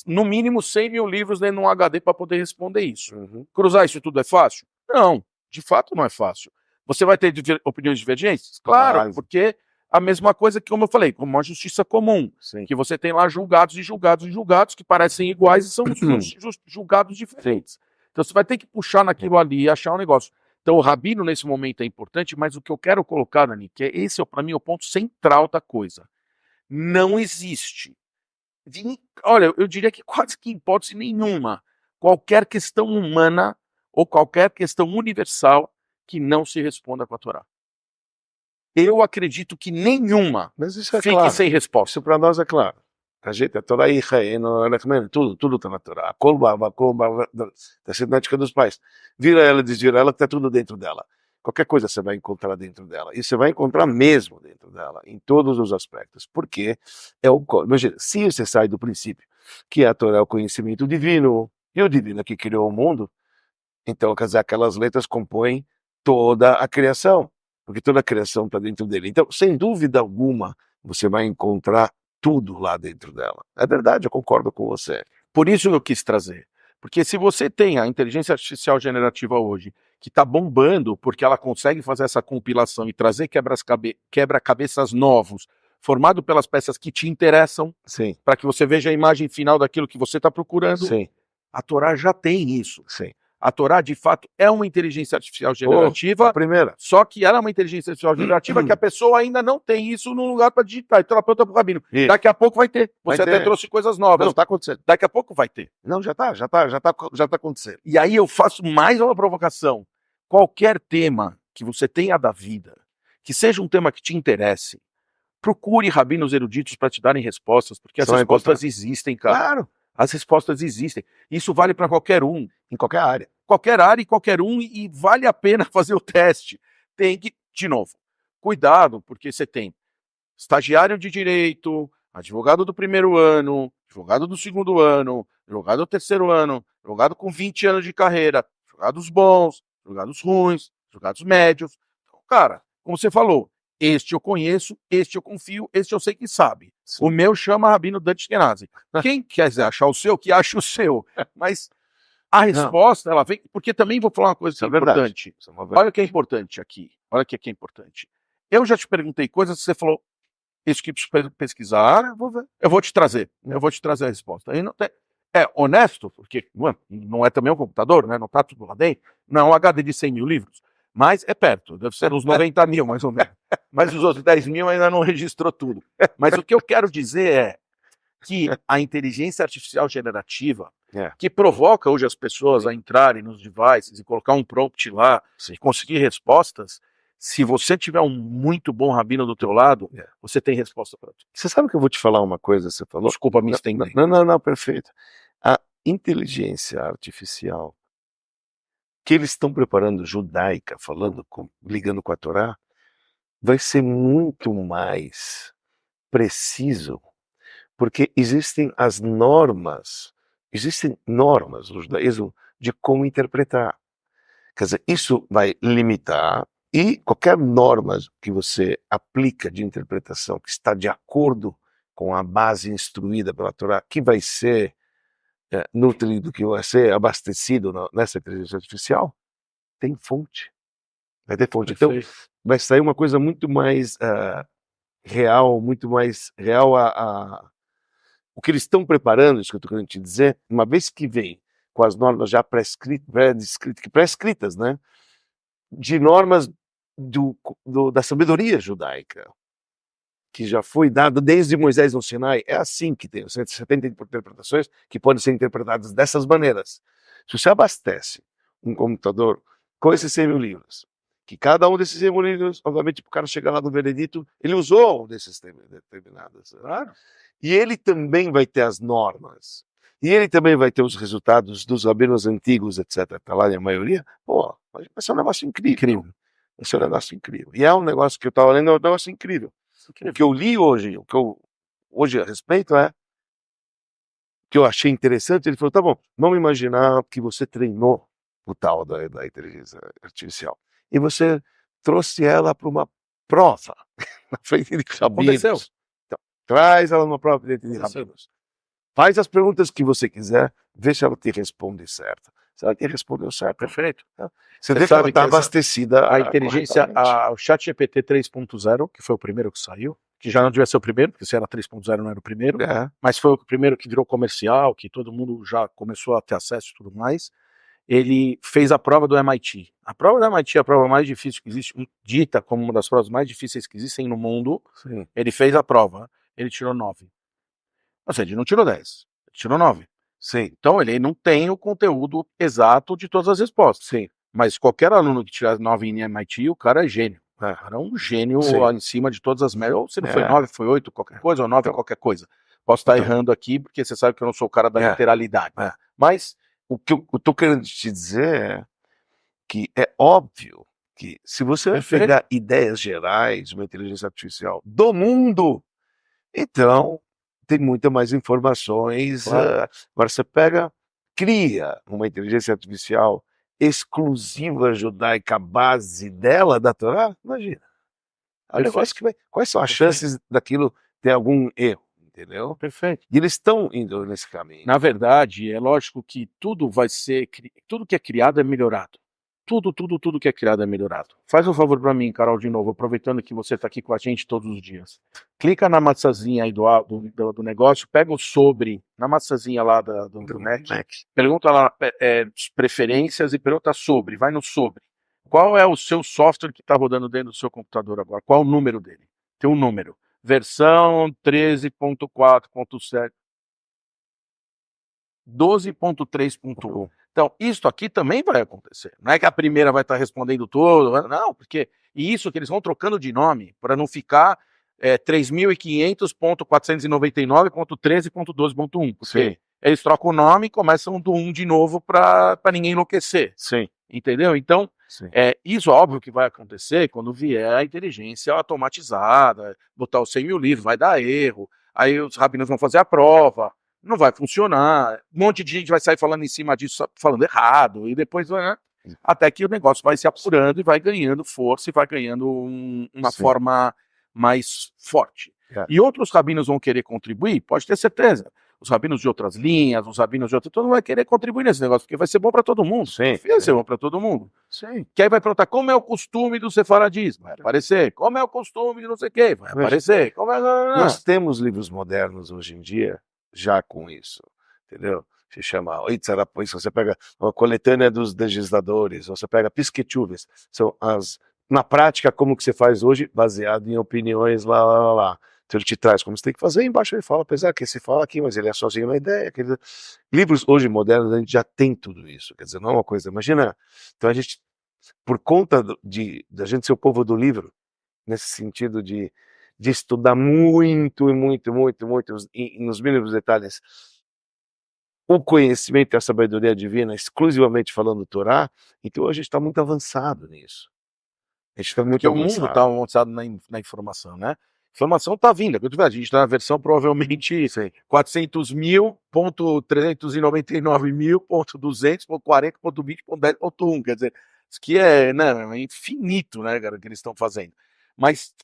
no mínimo, 100 mil livros dentro de um HD para poder responder isso. Cruzar isso tudo é fácil? Não, de fato não é fácil. Você vai ter opiniões divergentes? Claro, porque a mesma coisa que, como eu falei, como uma justiça comum, que você tem lá julgados e julgados e julgados que parecem iguais e são julgados diferentes. Então você vai ter que puxar naquilo ali e achar um negócio. Então o rabino nesse momento é importante, mas o que eu quero colocar, Dani, que esse é para mim o ponto central da coisa. Não existe, olha, eu diria que quase que hipótese nenhuma, qualquer questão humana ou qualquer questão universal que não se responda com a Torá. Eu acredito que nenhuma fique sem resposta. Isso para nós é claro. A gente, a Torá e tudo está na Torá. A colba, da cinética dos pais. Vira ela, desvira ela, está tudo dentro dela. Qualquer coisa você vai encontrar dentro dela. E você vai encontrar mesmo dentro dela, em todos os aspectos. Porque imagina, se você sai do princípio que a Torá é o conhecimento divino, e o divino que criou o mundo, então, quer dizer, aquelas letras compõem toda a criação. Porque toda a criação está dentro dele. Então, sem dúvida alguma, você vai encontrar tudo lá dentro dela. É verdade, eu concordo com você. Por isso eu quis trazer. Porque se você tem a inteligência artificial generativa hoje, que está bombando, porque ela consegue fazer essa compilação e trazer quebra-cabeças novos, formado pelas peças que te interessam, para que você veja a imagem final daquilo que você está procurando, a Torá já tem isso. A Torá, de fato, é uma inteligência artificial generativa, A primeira. só que ela é uma inteligência artificial generativa que a pessoa ainda não tem isso no lugar para digitar. Então ela pergunta pro Rabino. Isso. Daqui a pouco vai ter. Vai Você até ter. trouxe coisas novas. Não, tá acontecendo. Daqui a pouco vai ter. Não, já tá acontecendo. E aí eu faço mais uma provocação. Qualquer tema que você tenha da vida, que seja um tema que te interesse, procure rabinos eruditos para te darem respostas, porque as Você vai respostas encontrar. existem, cara. Claro, As respostas existem. Isso vale para qualquer um. em qualquer área. Qualquer área e qualquer um, e vale a pena fazer o teste. Tem que, de novo, cuidado, porque você tem estagiário de direito, advogado do primeiro ano, advogado do segundo ano, advogado do terceiro ano, advogado com 20 anos de carreira, advogados bons, advogados ruins, advogados médios. Então, cara, como você falou, este eu conheço, este eu confio, este eu sei que sabe. Sim. O meu chama Rabino Dante Ashkenazi. Quem quiser achar o seu, que ache o seu. Mas a resposta, ela vem... Porque também vou falar uma coisa que é importante. Isso é uma verdade. Olha o que é importante aqui. Olha o que é importante. Eu já te perguntei coisas que você falou, isso que preciso pesquisar, Vou ver. eu vou te trazer. Eu vou te trazer a resposta. Aí não tem... É honesto, porque não é também um computador, né? Não está tudo lá dentro. Não é um HD de 100 mil livros. Mas é perto, deve ser uns 90 mil, mais ou menos. Mas os outros 10 mil ainda não registrou tudo. Mas o que eu quero dizer é que a inteligência artificial generativa, que provoca hoje as pessoas a entrarem nos devices e colocar um prompt lá e conseguir respostas, se você tiver um muito bom rabino do teu lado, você tem resposta para tudo. Você sabe que eu vou te falar uma coisa, você falou? Desculpa me estender. Não, perfeito. A inteligência artificial que eles estão preparando judaica, ligando com a Torá, vai ser muito mais preciso, porque existem normas no judaísmo de como interpretar. Quer dizer, isso vai limitar, e qualquer norma que você aplica de interpretação que está de acordo com a base instruída pela Torá, que vai ser nutrido, que vai ser abastecido nessa inteligência artificial, tem fonte. Vai ter fonte. Então, vai sair uma coisa muito mais real, o que eles estão preparando, isso que eu estou querendo te dizer, uma vez que vem com as normas já pré-escritas, né? De normas da sabedoria judaica, que já foi dada desde Moisés no Sinai. É assim que tem 170 interpretações que podem ser interpretadas dessas maneiras. Se você abastece um computador com esses 100 mil livros, que cada um desses 100 mil livros, obviamente, para o cara chegar lá no veredito, ele usou um desses determinados. Claro. E ele também vai ter as normas. E ele também vai ter os resultados dos rabinos antigos, etc. Tá lá, a maioria. Pô, vai ser um negócio incrível. Vai ser um negócio incrível. E é um negócio que eu estava lendo, é um negócio incrível. O que eu li hoje, hoje a respeito o que eu achei interessante, ele falou, tá bom, vamos imaginar que você treinou o tal da inteligência artificial. E você trouxe ela para uma prova na frente de rabinos. Então, traz ela numa prova frente de rabinos. Faz as perguntas que você quiser, vê se ela te responde certo. Se ela te respondeu certo, perfeito. Você vê que ela está abastecida. A inteligência, o ChatGPT 3.0, que foi o primeiro que saiu, que já não devia ser o primeiro, porque se era 3.0 não era o primeiro, mas foi o primeiro que virou comercial, que todo mundo já começou a ter acesso e tudo mais. Ele fez a prova do MIT. A prova do MIT é a prova mais difícil que existe, dita como uma das provas mais difíceis que existem no mundo. Sim. Ele fez a prova, ele tirou 9. Ou seja, ele não tirou 10, ele tirou 9. Sim. Então ele não tem o conteúdo exato de todas as respostas. Sim. Mas qualquer aluno que tirar 9 em MIT, o cara é gênio. O cara é um gênio em cima de todas as médias. Ou se não foi 9, foi 8, qualquer coisa, ou 9 qualquer coisa. Posso estar errando aqui, porque você sabe que eu não sou o cara da literalidade. Mas o que eu estou querendo te dizer é que é óbvio que se você pegar ideias gerais de uma inteligência artificial do mundo, então tem muitas mais informações. Agora você cria uma inteligência artificial exclusiva judaica, a base dela da Torá, imagina. É um negócio que quais são as chances daquilo ter algum erro? Entendeu? Perfeito. E eles estão indo nesse caminho. Na verdade, é lógico que tudo que é criado é melhorado. tudo que é criado é melhorado. Faz um favor para mim, Carol, de novo, aproveitando que você está aqui com a gente todos os dias. Clica na maçãzinha aí do negócio, pega o sobre, na maçãzinha lá do Mac, pergunta lá preferências e pergunta sobre, vai no sobre. Qual é o seu software que está rodando dentro do seu computador agora? Qual é o número dele? Tem um número. Versão 13.4.7. 12.3.1. Então, isso aqui também vai acontecer. Não é que a primeira vai estar respondendo tudo, não, porque isso que eles vão trocando de nome para não ficar 3.500.499.13.12.1. Porque eles trocam o nome e começam do 1 de novo para ninguém enlouquecer. Sim. Entendeu? Então, isso é óbvio que vai acontecer quando vier a inteligência automatizada, botar os 100 mil livros, vai dar erro, aí os rabinos vão fazer a prova, não vai funcionar, um monte de gente vai sair falando em cima disso, falando errado, e depois, né, até que o negócio vai se apurando e vai ganhando força e vai ganhando uma forma mais forte. E outros rabinos vão querer contribuir, pode ter certeza. Os rabinos de outras linhas, os rabinos de outras, todo mundo vai querer contribuir nesse negócio, porque vai ser bom para todo mundo. Vai ser bom para todo mundo. Que aí vai perguntar como é o costume do sefaradismo, vai aparecer. Como é o costume de não sei o quê, vai aparecer. Nós temos livros modernos hoje em dia já com isso, entendeu? Se chama Oitzarapois, você pega a coletânea dos legisladores, você pega Pisquechuves, são na prática como que você faz hoje, baseado em opiniões lá. Então ele te traz como você tem que fazer, embaixo ele fala, apesar que se fala aqui, mas ele é sozinho na ideia. Livros hoje modernos a gente já tem tudo isso, quer dizer, não é uma coisa, imagina, então a gente, por conta da gente ser o povo do livro, nesse sentido de estudar muito, e nos mínimos detalhes, o conhecimento e a sabedoria divina, exclusivamente falando do Torá, então hoje a gente está muito avançado nisso. A gente está muito avançado. Porque o mundo está avançado na informação, né? A informação está vindo. A gente está na versão provavelmente 400.399.200.40.20.10.1. Quer dizer, isso que é infinito, né, cara, que eles estão fazendo. Mas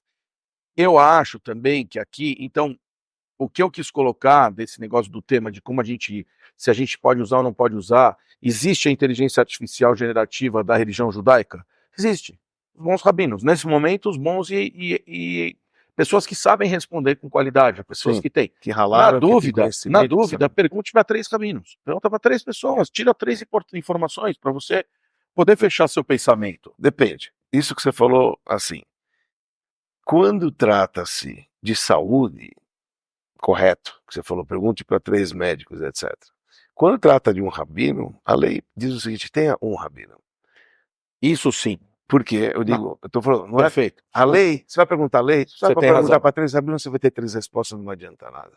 eu acho também que aqui, então, o que eu quis colocar desse negócio do tema de como se a gente pode usar ou não pode usar, existe a inteligência artificial generativa da religião judaica? Existe. Os bons rabinos. Nesse momento, os bons e pessoas que sabem responder com qualidade, pessoas que têm. Que ralaram, na dúvida, pergunte para 3 rabinos. Pergunta para 3 pessoas, tira 3 informações para você poder fechar seu pensamento. Depende. Isso que você falou, assim, quando trata-se de saúde, correto, que você falou, pergunte para 3 médicos, etc. Quando trata de um rabino, a lei diz o seguinte, tenha um rabino. Isso sim. Porque eu digo, eu tô falando, não é perfeito. A lei, você vai perguntar a lei, você vai perguntar para 3 rabinos, você vai ter 3 respostas, não adianta nada.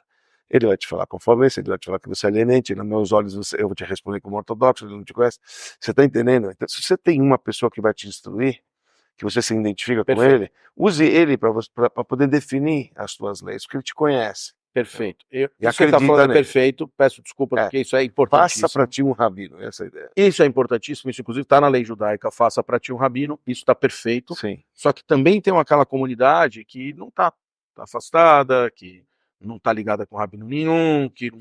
Ele vai te falar conforme esse, ele vai te falar que você é alienante, nos meus olhos eu vou te responder como ortodoxo, ele não te conhece. Você está entendendo? Então, se você tem uma pessoa que vai te instruir, que você se identifica com ele, use ele para poder definir as suas leis, porque ele te conhece. Perfeito. E você está falando perfeito, peço desculpa, porque isso é importantíssimo. Faça para ti um rabino, essa é a ideia. Isso é importantíssimo, isso inclusive está na lei judaica, faça para ti um rabino, isso está perfeito. Sim. Só que também tem aquela comunidade que não está afastada, que não está ligada com rabino nenhum, que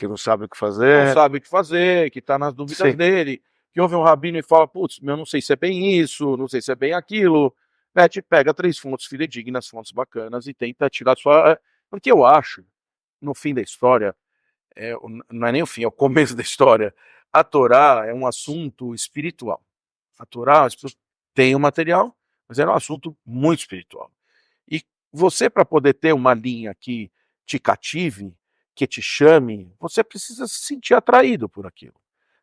não sabe o que fazer. Não sabe o que fazer, que está nas dúvidas dele, que ouve um rabino e fala, putz, eu não sei se é bem isso, não sei se é bem aquilo. Pega 3 fontes fidedignas, fontes bacanas e tenta tirar sua... Porque eu acho, no fim da história, não é nem o fim, é o começo da história, a Torá é um assunto espiritual. A Torá, as pessoas têm o material, mas é um assunto muito espiritual. E você, para poder ter uma linha que te cative, que te chame, você precisa se sentir atraído por aquilo.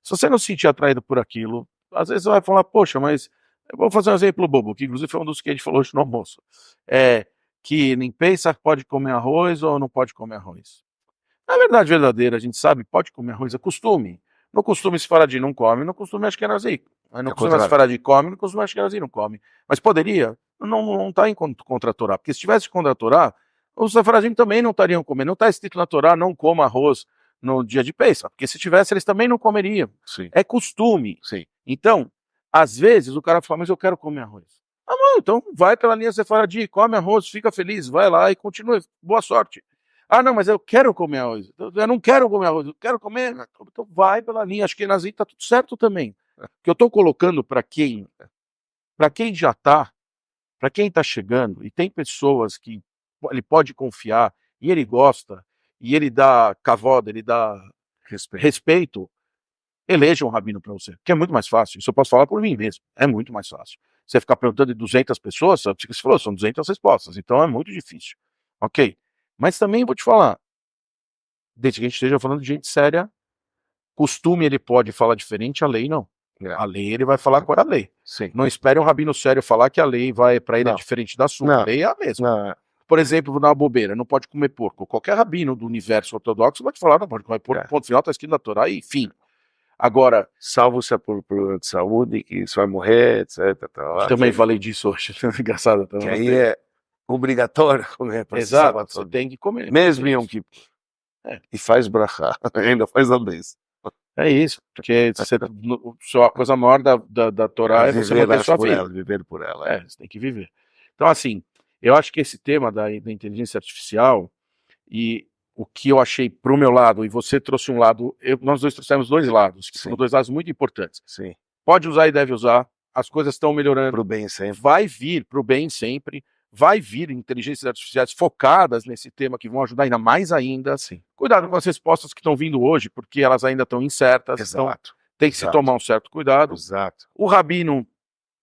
Se você não se sentir atraído por aquilo, às vezes você vai falar, poxa, mas eu vou fazer um exemplo bobo, que inclusive foi um dos que a gente falou hoje no almoço. Que nem pensa pode comer arroz ou não pode comer arroz. Na verdade verdadeira, a gente sabe, pode comer arroz, é costume. No costume Sfaradi não come, no costume Ashkenazi. No costume Sfaradi come, no costume Ashkenazi não come. Mas poderia? Não está contra a Torá. Porque se estivesse contra a Torá, os Sefaradim também não estariam comendo. Não está escrito na Torá, não coma arroz no dia de Pesach. Porque se tivesse, eles também não comeriam. Sim. É costume. Sim. Então, às vezes, o cara fala, mas eu quero comer arroz. Ah, bom, então vai pela linha Sefaradi, come arroz, fica feliz, vai lá e continue. Boa sorte. Ah, não, mas eu quero comer arroz. Eu não quero comer arroz, eu quero comer. Então vai pela linha, acho que Nazi está tudo certo também. que eu estou colocando para quem já está, para quem está chegando, e tem pessoas que ele pode confiar, e ele gosta, e ele dá cavoda, ele dá respeito, eleja um rabino para você, que é muito mais fácil. Isso eu posso falar por mim mesmo, é muito mais fácil. Você ficar perguntando de 200 pessoas, sabe o que você falou? São 200 respostas, então é muito difícil. Ok? Mas também vou te falar, desde que a gente esteja falando de gente séria, costume ele pode falar diferente, a lei não. É. A lei ele vai falar qual é a lei. Sim. Não espere um rabino sério falar que a lei vai para ele é Não. diferente da sua. Não. A lei é a mesma. Não, é. Por exemplo, vou dar uma bobeira, não pode comer porco. Qualquer rabino do universo ortodoxo vai te falar, não pode comer porco, É. ponto final, está escrito na Torá, e fim. Agora, Salvo se é por problema de saúde, que isso vai morrer, etc. também falei disso hoje, engraçado. Que aí é obrigatório comer. Exato, você tem que comer. Mesmo em Yom Kippur. É. E faz brachá, ainda faz a bênção. É isso, porque a coisa maior da Torá é você manter sua vida. Viver por ela. É, você tem que viver. Então, assim, eu acho que esse tema da inteligência artificial e o que eu achei pro meu lado, e você trouxe um lado, nós dois trouxemos dois lados, que Sim. foram dois lados muito importantes. Sim. Pode usar e deve usar, as coisas estão melhorando. Pro bem sempre. Vai vir pro bem sempre, vai vir inteligências artificiais focadas nesse tema que vão ajudar ainda mais ainda. Sim. Cuidado com as respostas que estão vindo hoje, porque elas ainda estão incertas. Exato. Então tem que se tomar um certo cuidado. Exato. O rabino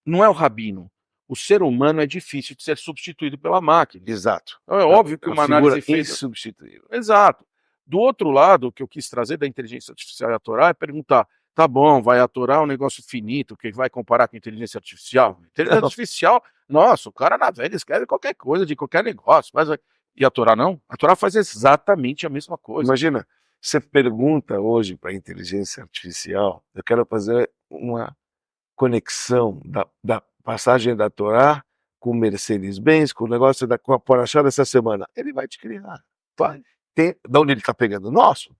não é o rabino. O ser humano é difícil de ser substituído pela máquina. Exato. Então é óbvio que uma análise feita... insubstituível. Exato. Do outro lado, o que eu quis trazer da inteligência artificial e a Torá é perguntar, tá bom, vai a Torá um negócio finito, que vai comparar com a inteligência artificial? Inteligência artificial, nossa, o cara na velha escreve qualquer coisa, de qualquer negócio, mas... E a Torá não? A Torá faz exatamente a mesma coisa. Imagina, você pergunta hoje para a inteligência artificial, eu quero fazer uma conexão da passagem da Torá com Mercedes-Benz, com o negócio com a Porachá dessa semana. Ele vai te criar. Da onde ele está pegando? Nosso.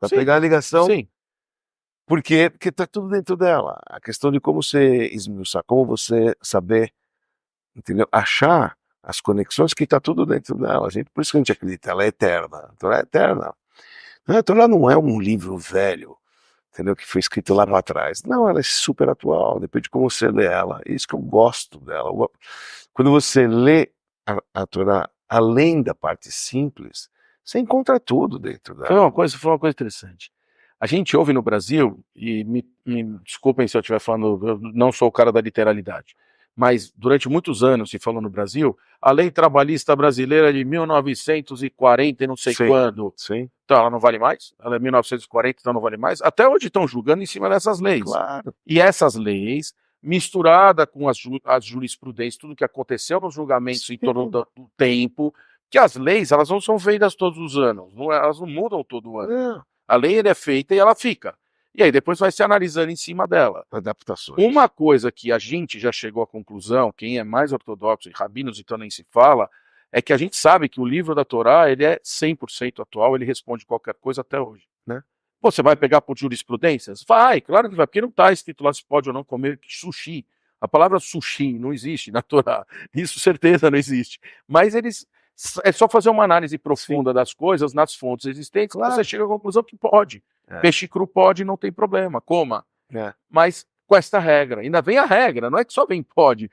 Vai pegar a ligação. Sim. Porque está tudo dentro dela. A questão de como você esmiuçar, como você saber, entendeu? Achar as conexões que está tudo dentro dela. Por isso que a gente acredita, ela é eterna. A Torá é eterna. A Torá não é um livro velho, entendeu? Que foi escrito lá para trás. Não, ela é super atual, depende de como você lê ela. É isso que eu gosto dela. Quando você lê a Torá, além da parte simples, você encontra tudo dentro dela. Foi uma coisa interessante. A gente ouve no Brasil, e me desculpem se eu estiver falando, eu não sou o cara da literalidade, mas durante muitos anos se falou no Brasil, a lei trabalhista brasileira de 1940 e não sei quando. Sim. Então ela não vale mais? Ela é 1940, então não vale mais? Até hoje estão julgando em cima dessas leis. Claro. E essas leis, misturada com as jurisprudências, tudo que aconteceu nos julgamentos em torno do tempo, que as leis, elas não são feitas todos os anos, elas não mudam todo ano. Não. A lei é feita e ela fica. E aí depois vai se analisando em cima dela. Adaptações. Uma coisa que a gente já chegou à conclusão, quem é mais ortodoxo, e rabinos então nem se fala, é que a gente sabe que o livro da Torá, ele é 100% atual, ele responde qualquer coisa até hoje, né? Pô, você vai pegar por jurisprudências? Vai, claro que vai, porque não está escrito lá se pode ou não comer sushi. A palavra sushi não existe na Torá, isso certeza não existe. Mas eles... É só fazer uma análise profunda das coisas nas fontes existentes, claro. Você chega à conclusão que pode. Peixe cru pode, não tem problema, coma. Mas com esta regra, ainda vem a regra, não é que só vem pode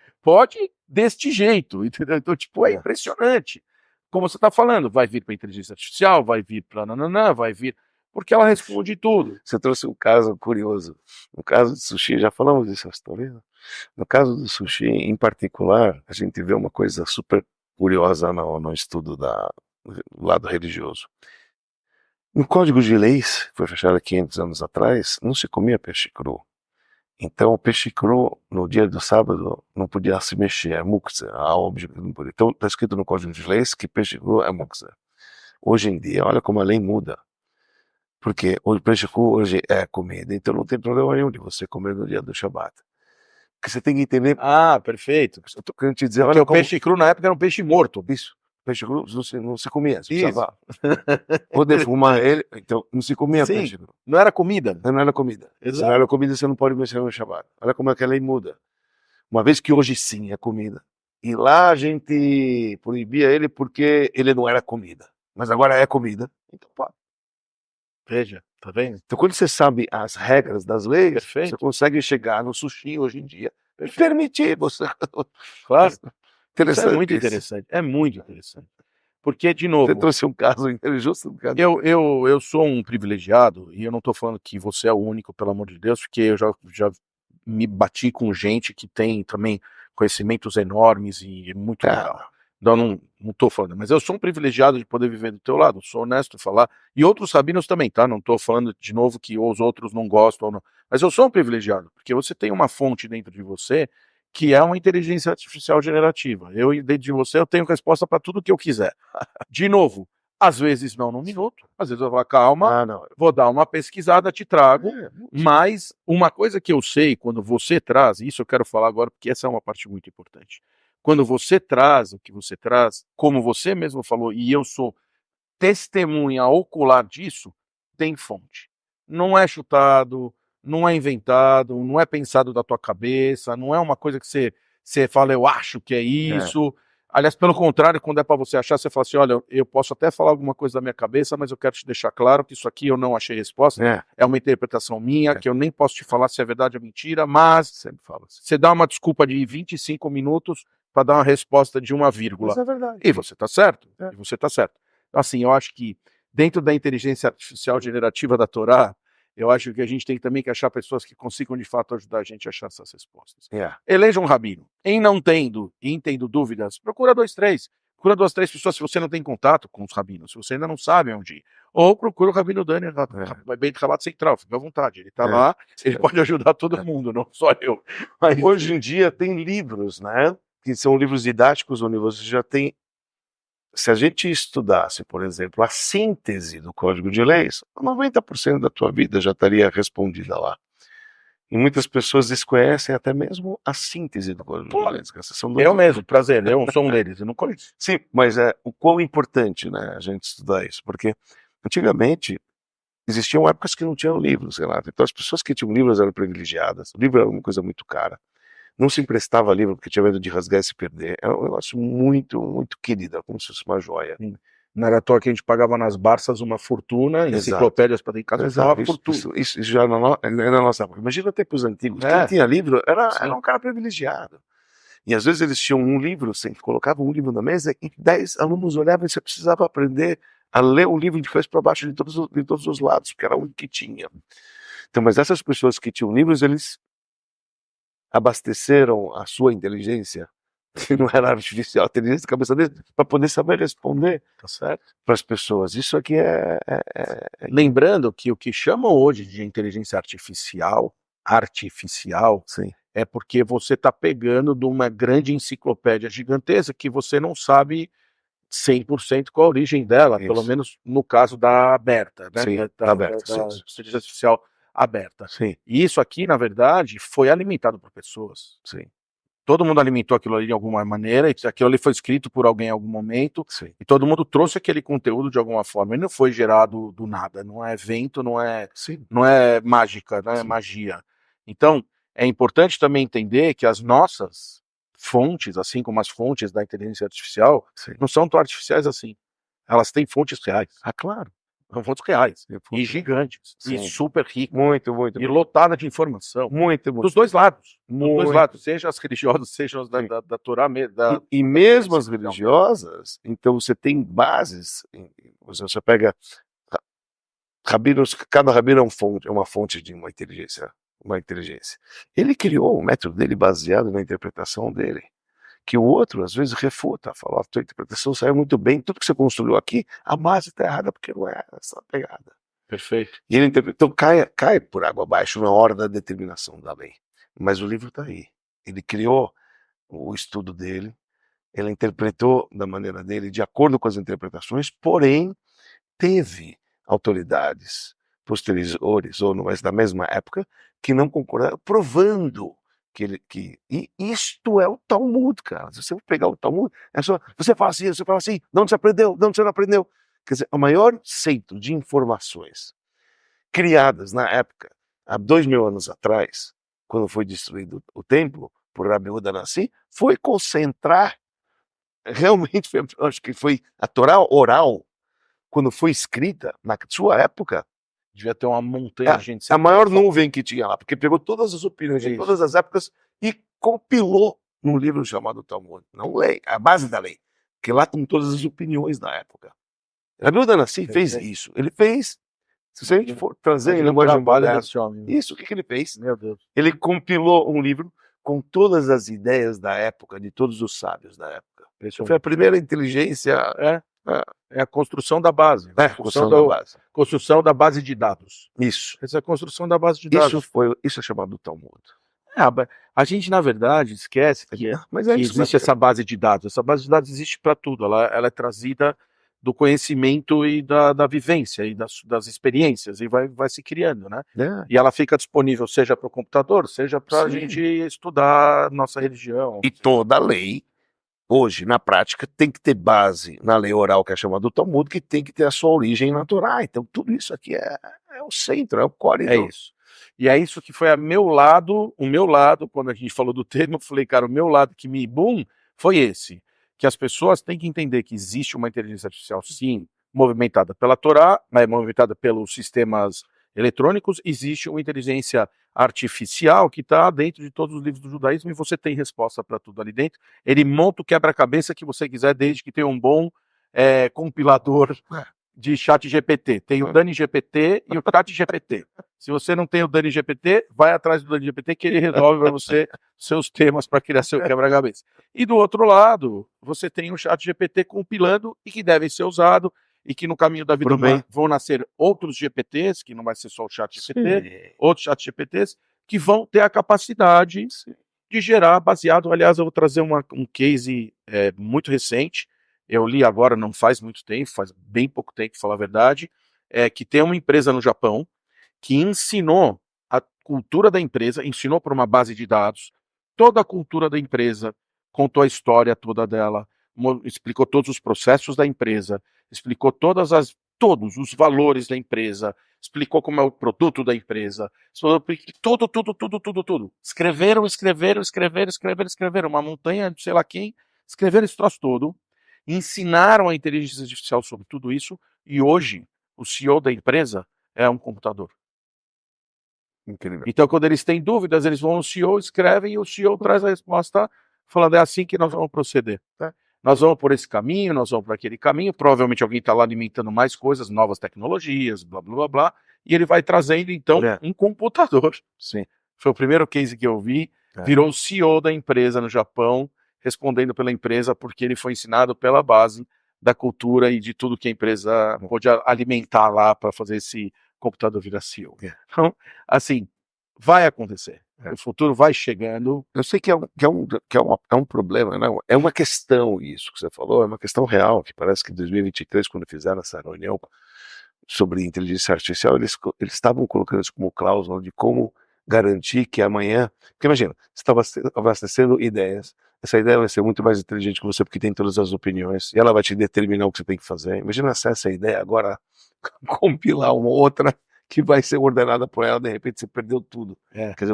deste jeito, entendeu? Então, tipo, é impressionante. Como você está falando, vai vir para a inteligência artificial, vai vir para nananã, vai vir, porque ela responde tudo. Você trouxe um caso curioso. No caso do sushi, já falamos disso, no caso do sushi, em particular, a gente vê uma coisa super curiosa no estudo do lado religioso. No Código de Leis, que foi fechado há 500 anos atrás, não se comia peixe cru. Então, o peixe cru, no dia do sábado, não podia se mexer, é muktzah, a óbvio não podia. Então, está escrito no Código de Leis que peixe cru é muktzah. Hoje em dia, olha como a lei muda. Porque o peixe cru hoje é comida, então não tem problema nenhum de você comer no dia do Shabat. Porque você tem que entender... perfeito. Eu estou querendo te dizer... Porque o peixe cru na época era um peixe morto. Isso. Peixe cru não se comia. Você precisava ou defumar ele, então não se comia peixe cru. Não era comida. Não era comida. Exato. Se não era comida, você não pode mexer no Shabat. Olha como é que a lei muda. Uma vez que hoje sim é comida. E lá a gente proibia ele porque ele não era comida. Mas agora é comida. Então pode. Veja, tá vendo? Então, quando você sabe as regras das leis, Perfeito. você consegue chegar no sushi hoje em dia e Perfeito. permitir você. Claro. Isso é Interessante muito isso. interessante. É muito interessante. Porque, de Você novo, trouxe um caso justo um caso. eu sou um privilegiado, e eu não estou falando que você é o único, pelo amor de Deus, porque eu já me bati com gente que tem também conhecimentos enormes e é muito legal. Então, não estou falando, mas eu sou um privilegiado de poder viver do teu lado, sou honesto em falar, e outros rabinos também, tá? Não estou falando de novo que os outros não gostam ou não, mas eu sou um privilegiado, porque você tem uma fonte dentro de você que é uma inteligência artificial generativa. Eu, dentro de você, eu tenho resposta para tudo que eu quiser. De novo, às vezes não num minuto, às vezes eu vou falar, calma, Não. vou dar uma pesquisada, te trago, mas uma coisa que eu sei, quando você traz, isso eu quero falar agora, porque essa é uma parte muito importante. Quando você traz o que você traz, como você mesmo falou, e eu sou testemunha ocular disso, tem fonte. Não é chutado, não é inventado, não é pensado da tua cabeça, não é uma coisa que você fala, eu acho que é isso. Aliás, pelo contrário, quando é para você achar, você fala assim, olha, eu posso até falar alguma coisa da minha cabeça, mas eu quero te deixar claro que isso aqui eu não achei resposta, é uma interpretação minha, que eu nem posso te falar se é verdade ou mentira, mas Sempre fala assim. você dá uma desculpa de 25 minutos para dar uma resposta de uma vírgula. Mas é verdade. E você está certo. E você está certo. Então, assim, eu acho que dentro da inteligência artificial generativa da Torá, eu acho que a gente tem também que achar pessoas que consigam de fato ajudar a gente a achar essas respostas. Eleja um rabino. Em não tendo e tendo dúvidas, procura 2, 3. Procura 2, 3 pessoas se você não tem contato com os rabinos, se você ainda não sabe onde ir. Ou procura o rabino Dani, Beit Rabat Central, fica à vontade. Ele está lá, ele pode ajudar todo mundo, não só eu. Mas hoje em dia tem livros, né? Que são livros didáticos onde você já tem. Se a gente estudasse, por exemplo, a síntese do Código de Leis, 90% da tua vida já estaria respondida lá. E muitas pessoas desconhecem até mesmo a síntese do Código de Leis. Eu mesmo, prazer, eu sou um deles, eu não conheço. Sim, mas é o quão importante, né, a gente estudar isso, porque antigamente existiam épocas que não tinham livros, sei lá, então as pessoas que tinham livros eram privilegiadas, o livro era uma coisa muito cara. Não se emprestava livro porque tinha medo de rasgar e se perder. É um negócio muito, muito querido, era como se fosse uma joia. Não era à toa que a gente pagava nas Barças uma fortuna, enciclopédias para ter em casa, uma fortuna. Isso já na nossa época. Imagina tempos antigos, quem tinha livro era um cara privilegiado. E às vezes eles tinham um livro, colocavam um livro na mesa e 10 alunos olhavam e você precisava aprender a ler o livro de cabeça para baixo de todos os lados, porque era o que tinha. Então, mas essas pessoas que tinham livros, eles abasteceram a sua inteligência, que não era artificial, a inteligência da cabeça deles, para poder saber responder para as pessoas. Isso aqui Lembrando que o que chamam hoje de inteligência artificial, sim, é porque você está pegando de uma grande enciclopédia gigantesca que você não sabe 100% qual a origem dela, pelo menos no caso da aberta, né? Sim, da inteligência artificial aberta. Sim. E isso aqui, na verdade, foi alimentado por pessoas. Sim. Todo mundo alimentou aquilo ali de alguma maneira, e aquilo ali foi escrito por alguém em algum momento, e todo mundo trouxe aquele conteúdo de alguma forma. Ele não foi gerado do nada, não é evento, não é mágica, não é magia. Então, é importante também entender que as nossas fontes, assim como as fontes da inteligência artificial, não são tão artificiais assim. Elas têm fontes reais. Claro. São fontes reais, e gigantes, e super ricas, muito, e lotada de informação, muito. Dos dois lados, seja as religiosas, seja as da Torá mesmo. E mesmo as religiosas, então você tem bases, você pega rabinos, cada rabino é uma fonte de uma inteligência. Ele criou o método dele baseado na interpretação dele, que o outro às vezes refuta, fala, a tua interpretação saiu muito bem, tudo que você construiu aqui, a base está errada porque não é essa pegada. Perfeito. E ele então cai por água abaixo na hora da determinação da lei. Mas o livro está aí. Ele criou o estudo dele, ele interpretou da maneira dele, de acordo com as interpretações, porém teve autoridades posteriores ou da mesma época que não concordaram, provando e isto é o Talmud, cara. Se você pegar o Talmud, você fala assim, de onde você aprendeu, de onde você não aprendeu. Quer dizer, o maior centro de informações criadas na época, há 2000 anos atrás, quando foi destruído o templo por Rabi Yehuda Nassi, foi concentrar, realmente, acho que foi a Torá oral, quando foi escrita, na sua época, Devia ter uma montanha de gente. A maior nuvem que tinha lá, porque pegou todas as opiniões de Isso. todas as épocas e compilou num livro chamado Talmud. Não lei, a base da lei. Porque lá estão todas as opiniões da época. Rabi Yehuda Hanassi fez isso. Ele fez, se a gente for trazer em linguagem moderna, isso, o que ele fez? Meu Deus. Ele compilou um livro com todas as ideias da época, de todos os sábios da época. Isso foi a primeira inteligência. É a construção da base. Construção da base de dados. Isso. Essa é a construção da base de dados. Isso é chamado Talmud. A gente, na verdade, esquece que existe essa base de dados. Essa base de dados existe para tudo. Ela é trazida do conhecimento e da vivência e das experiências e vai se criando, né? E ela fica disponível seja para o computador, seja para a gente estudar nossa religião. E toda lei, hoje, na prática, tem que ter base na lei oral, que é chamada do Talmud, que tem que ter a sua origem na Torá. Então, tudo isso aqui é o centro, é o core. É isso. E é isso que foi o meu lado, quando a gente falou do termo, eu falei, cara, o meu lado que me foi esse. Que as pessoas têm que entender que existe uma inteligência artificial, sim, movimentada pela Torá, mas movimentada pelos sistemas eletrônicos, existe uma inteligência artificial que está dentro de todos os livros do judaísmo e você tem resposta para tudo ali dentro. Ele monta o quebra-cabeça que você quiser, desde que tenha um bom compilador de chat GPT. Tem o Dani GPT e o chat GPT. Se você não tem o Dani GPT, vai atrás do Dani GPT que ele resolve para você seus temas para criar seu quebra-cabeça. E do outro lado, você tem o chat GPT compilando e que devem ser usado e que no caminho da vida vão nascer outros GPTs, que não vai ser só o chat GPT, outros chat GPTs, que vão ter a capacidade de gerar baseado. Aliás, eu vou trazer um case muito recente. Eu li agora, não faz muito tempo, faz bem pouco tempo, para falar a verdade, que tem uma empresa no Japão que ensinou a cultura da empresa, ensinou para uma base de dados, toda a cultura da empresa, contou a história toda dela, explicou todos os processos da empresa, explicou todos os valores da empresa, explicou como é o produto da empresa, tudo. Escreveram, uma montanha de sei lá quem, escreveram esse troço todo, ensinaram a inteligência artificial sobre tudo isso, e hoje o CEO da empresa é um computador. Incrível. Então, quando eles têm dúvidas, eles vão no CEO, escrevem, e o CEO traz a resposta falando, é assim que nós vamos proceder. Nós vamos por esse caminho, nós vamos por aquele caminho, provavelmente alguém está lá alimentando mais coisas, novas tecnologias, blá, blá, blá, blá, e ele vai trazendo, então, um computador. Sim. Foi o primeiro case que eu vi, virou o CEO da empresa no Japão, respondendo pela empresa, porque ele foi ensinado pela base da cultura e de tudo que a empresa pôde alimentar lá para fazer esse computador virar CEO. Então, assim, vai acontecer. O futuro vai chegando. Eu sei que é um problema, né? É uma questão isso que você falou, é uma questão real, que parece que em 2023, quando fizeram essa reunião sobre inteligência artificial, eles estavam colocando isso como cláusula de como garantir que amanhã... Porque imagina, você está abastecendo ideias, essa ideia vai ser muito mais inteligente que você porque tem todas as opiniões, e ela vai te determinar o que você tem que fazer. Imagina essa ideia agora, compilar uma outra que vai ser ordenada por ela, de repente você perdeu tudo. Quer dizer,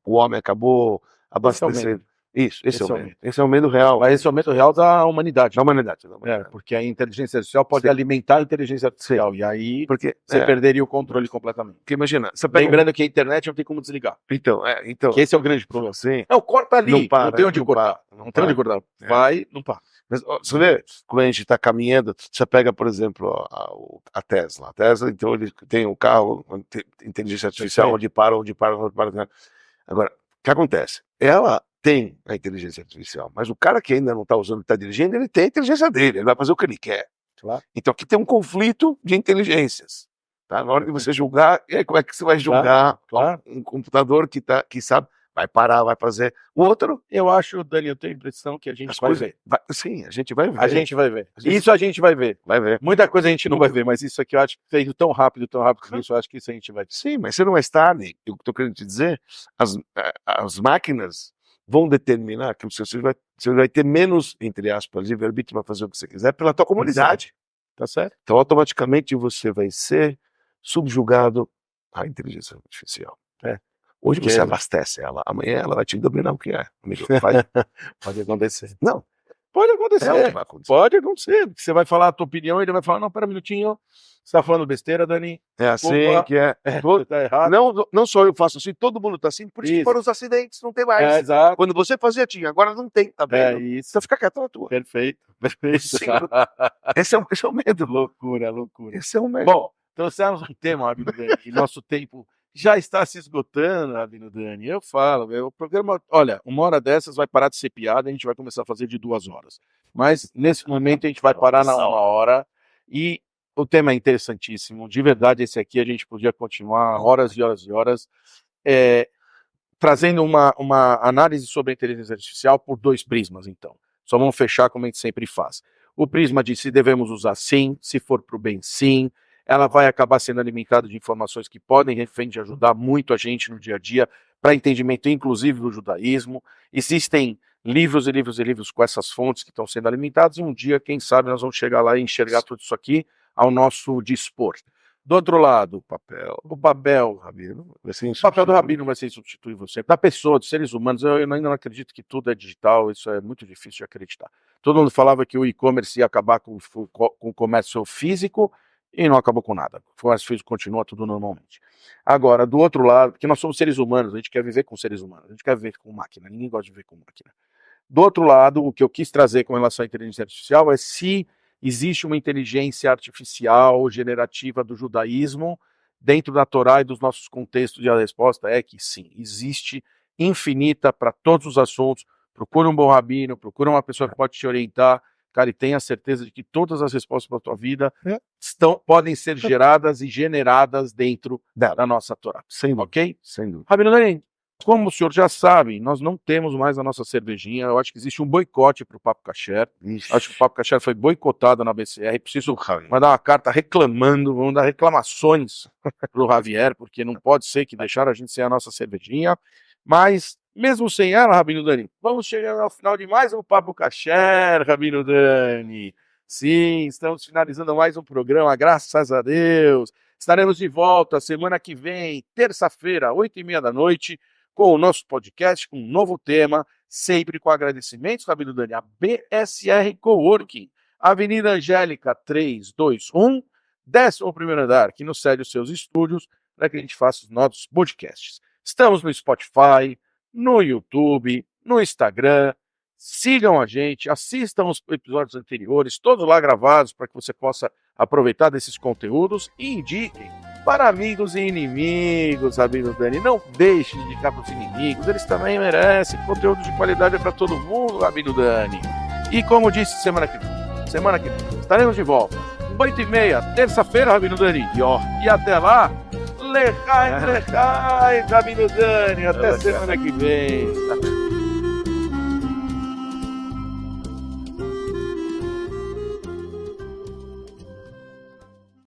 o homem acabou abastecendo. Esse é o medo real. Mas esse é o medo real da humanidade. Da humanidade. Porque a inteligência artificial pode alimentar a inteligência artificial. E aí você perderia o controle completamente. Porque imagina, lembrando que a internet não tem como desligar. Então. Que esse é o grande problema. Sim. Não, corta ali. Não para, não tem onde cortar. Não tem onde cortar. Vai, não para. Mas você vê, quando a gente está caminhando, você pega, por exemplo, a Tesla. A Tesla, então, ele tem um carro, inteligência artificial, onde para. Agora, o que acontece? Ela tem a inteligência artificial, mas o cara que ainda não está usando, está dirigindo, ele tem a inteligência dele, ele vai fazer o que ele quer. Claro. Então aqui tem um conflito de inteligências. Tá? Na hora de você julgar, como é que você vai julgar um computador que sabe, vai parar, vai fazer. O outro, eu acho, Dani, eu tenho a impressão que a gente vai ver. Sim, a gente vai ver. A gente vai ver. Isso a gente vai ver. Vai ver. Muita coisa a gente não vai ver, mas isso aqui eu acho que fez tão rápido que isso eu acho que isso a gente vai ver. Sim, mas você não vai estar, o que eu estou querendo te dizer, as máquinas vão determinar que você vai ter menos, entre aspas, livre-arbítrio para fazer o que você quiser pela tua comunidade. Tá certo? Então, automaticamente, você vai ser subjugado à inteligência artificial. Hoje você abastece ela, amanhã ela vai te dominar o que é. Amigo, Pode acontecer. Não. Pode É o que acontecer. vai acontecer. Pode acontecer. Porque você vai falar a tua opinião e ele vai falar, não, pera um minutinho, você tá falando besteira, Dani? É assim Opa. que é. Você tá errado. Não só eu faço assim, todo mundo tá assim, por isso que Isso. foram os acidentes, não tem mais. Exato. Quando você fazia, tinha, agora não tem, tá É vendo? isso. Você fica quieto na tua. Perfeito. Perfeito. Sim. Esse é o medo. Loucura, loucura. Esse é o medo. Bom, trouxemos um tema, Rabino Dani, e nosso tempo já está se esgotando, Rabino Dani. Eu falo, o programa, olha, uma hora dessas vai parar de ser piada, a gente vai começar a fazer de 2 horas. Mas, nesse momento, a gente vai parar na 1 hora, e o tema é interessantíssimo. De verdade, esse aqui a gente podia continuar horas e horas e horas, trazendo uma análise sobre a inteligência artificial por 2 prismas, então. Só vamos fechar como a gente sempre faz. O prisma de se devemos usar sim, se for para o bem sim, ela vai acabar sendo alimentada de informações que podem, de repente, ajudar muito a gente no dia a dia, para entendimento, inclusive, do judaísmo. Existem livros e livros e livros com essas fontes que estão sendo alimentadas, e um dia, quem sabe, nós vamos chegar lá e enxergar tudo isso aqui ao nosso dispor. Do outro lado, o papel, Rabino, o papel do Rabino vai ser substituir você. Da pessoa, dos seres humanos, eu ainda não acredito que tudo é digital, isso é muito difícil de acreditar. Todo mundo falava que o e-commerce ia acabar com o comércio físico, e não acabou com nada. O comércio físico continua tudo normalmente. Agora, do outro lado, porque nós somos seres humanos, a gente quer viver com seres humanos, a gente quer viver com máquina, ninguém gosta de viver com máquina. Do outro lado, o que eu quis trazer com relação à inteligência artificial é se existe uma inteligência artificial generativa do judaísmo dentro da Torá e dos nossos contextos, e a resposta é que sim, existe, infinita para todos os assuntos. Procura um bom rabino, procura uma pessoa que pode te orientar, cara, e tenha certeza de que todas as respostas para a tua vida podem ser geradas e generadas dentro da nossa Torá. Ok? Sem dúvida. Rabino Dani, como o senhor já sabe, nós não temos mais a nossa cervejinha. Eu acho que existe um boicote para o Papo Kasher. Acho que o Papo Kasher foi boicotado na BCR. Preciso mandar uma carta reclamando, vamos dar reclamações para o Javier, porque não pode ser que deixaram a gente sem a nossa cervejinha. Mas, mesmo sem ela, Rabino Dani, vamos chegar ao final de mais um Papo Kasher, Rabino Dani. Sim, estamos finalizando mais um programa, graças a Deus. Estaremos de volta semana que vem, terça-feira, 20h30 da noite, com o nosso podcast, com um novo tema, sempre com agradecimentos, Rabino Dani, a BSR Coworking, Avenida Angélica 321, 11º andar, que nos cede os seus estúdios para que a gente faça os nossos podcasts. Estamos no Spotify, no YouTube, no Instagram. Sigam a gente, assistam os episódios anteriores, todos lá gravados, para que você possa aproveitar desses conteúdos e indiquem para amigos e inimigos, Rabino Dani. Não deixe de indicar para os inimigos, eles também merecem. Conteúdo de qualidade é para todo mundo, Rabino Dani. E como disse, semana que vem, estaremos de volta. 8h30, terça-feira, Rabino Dani. E até lá, Lechai, Rabino Dani. Até semana que vem.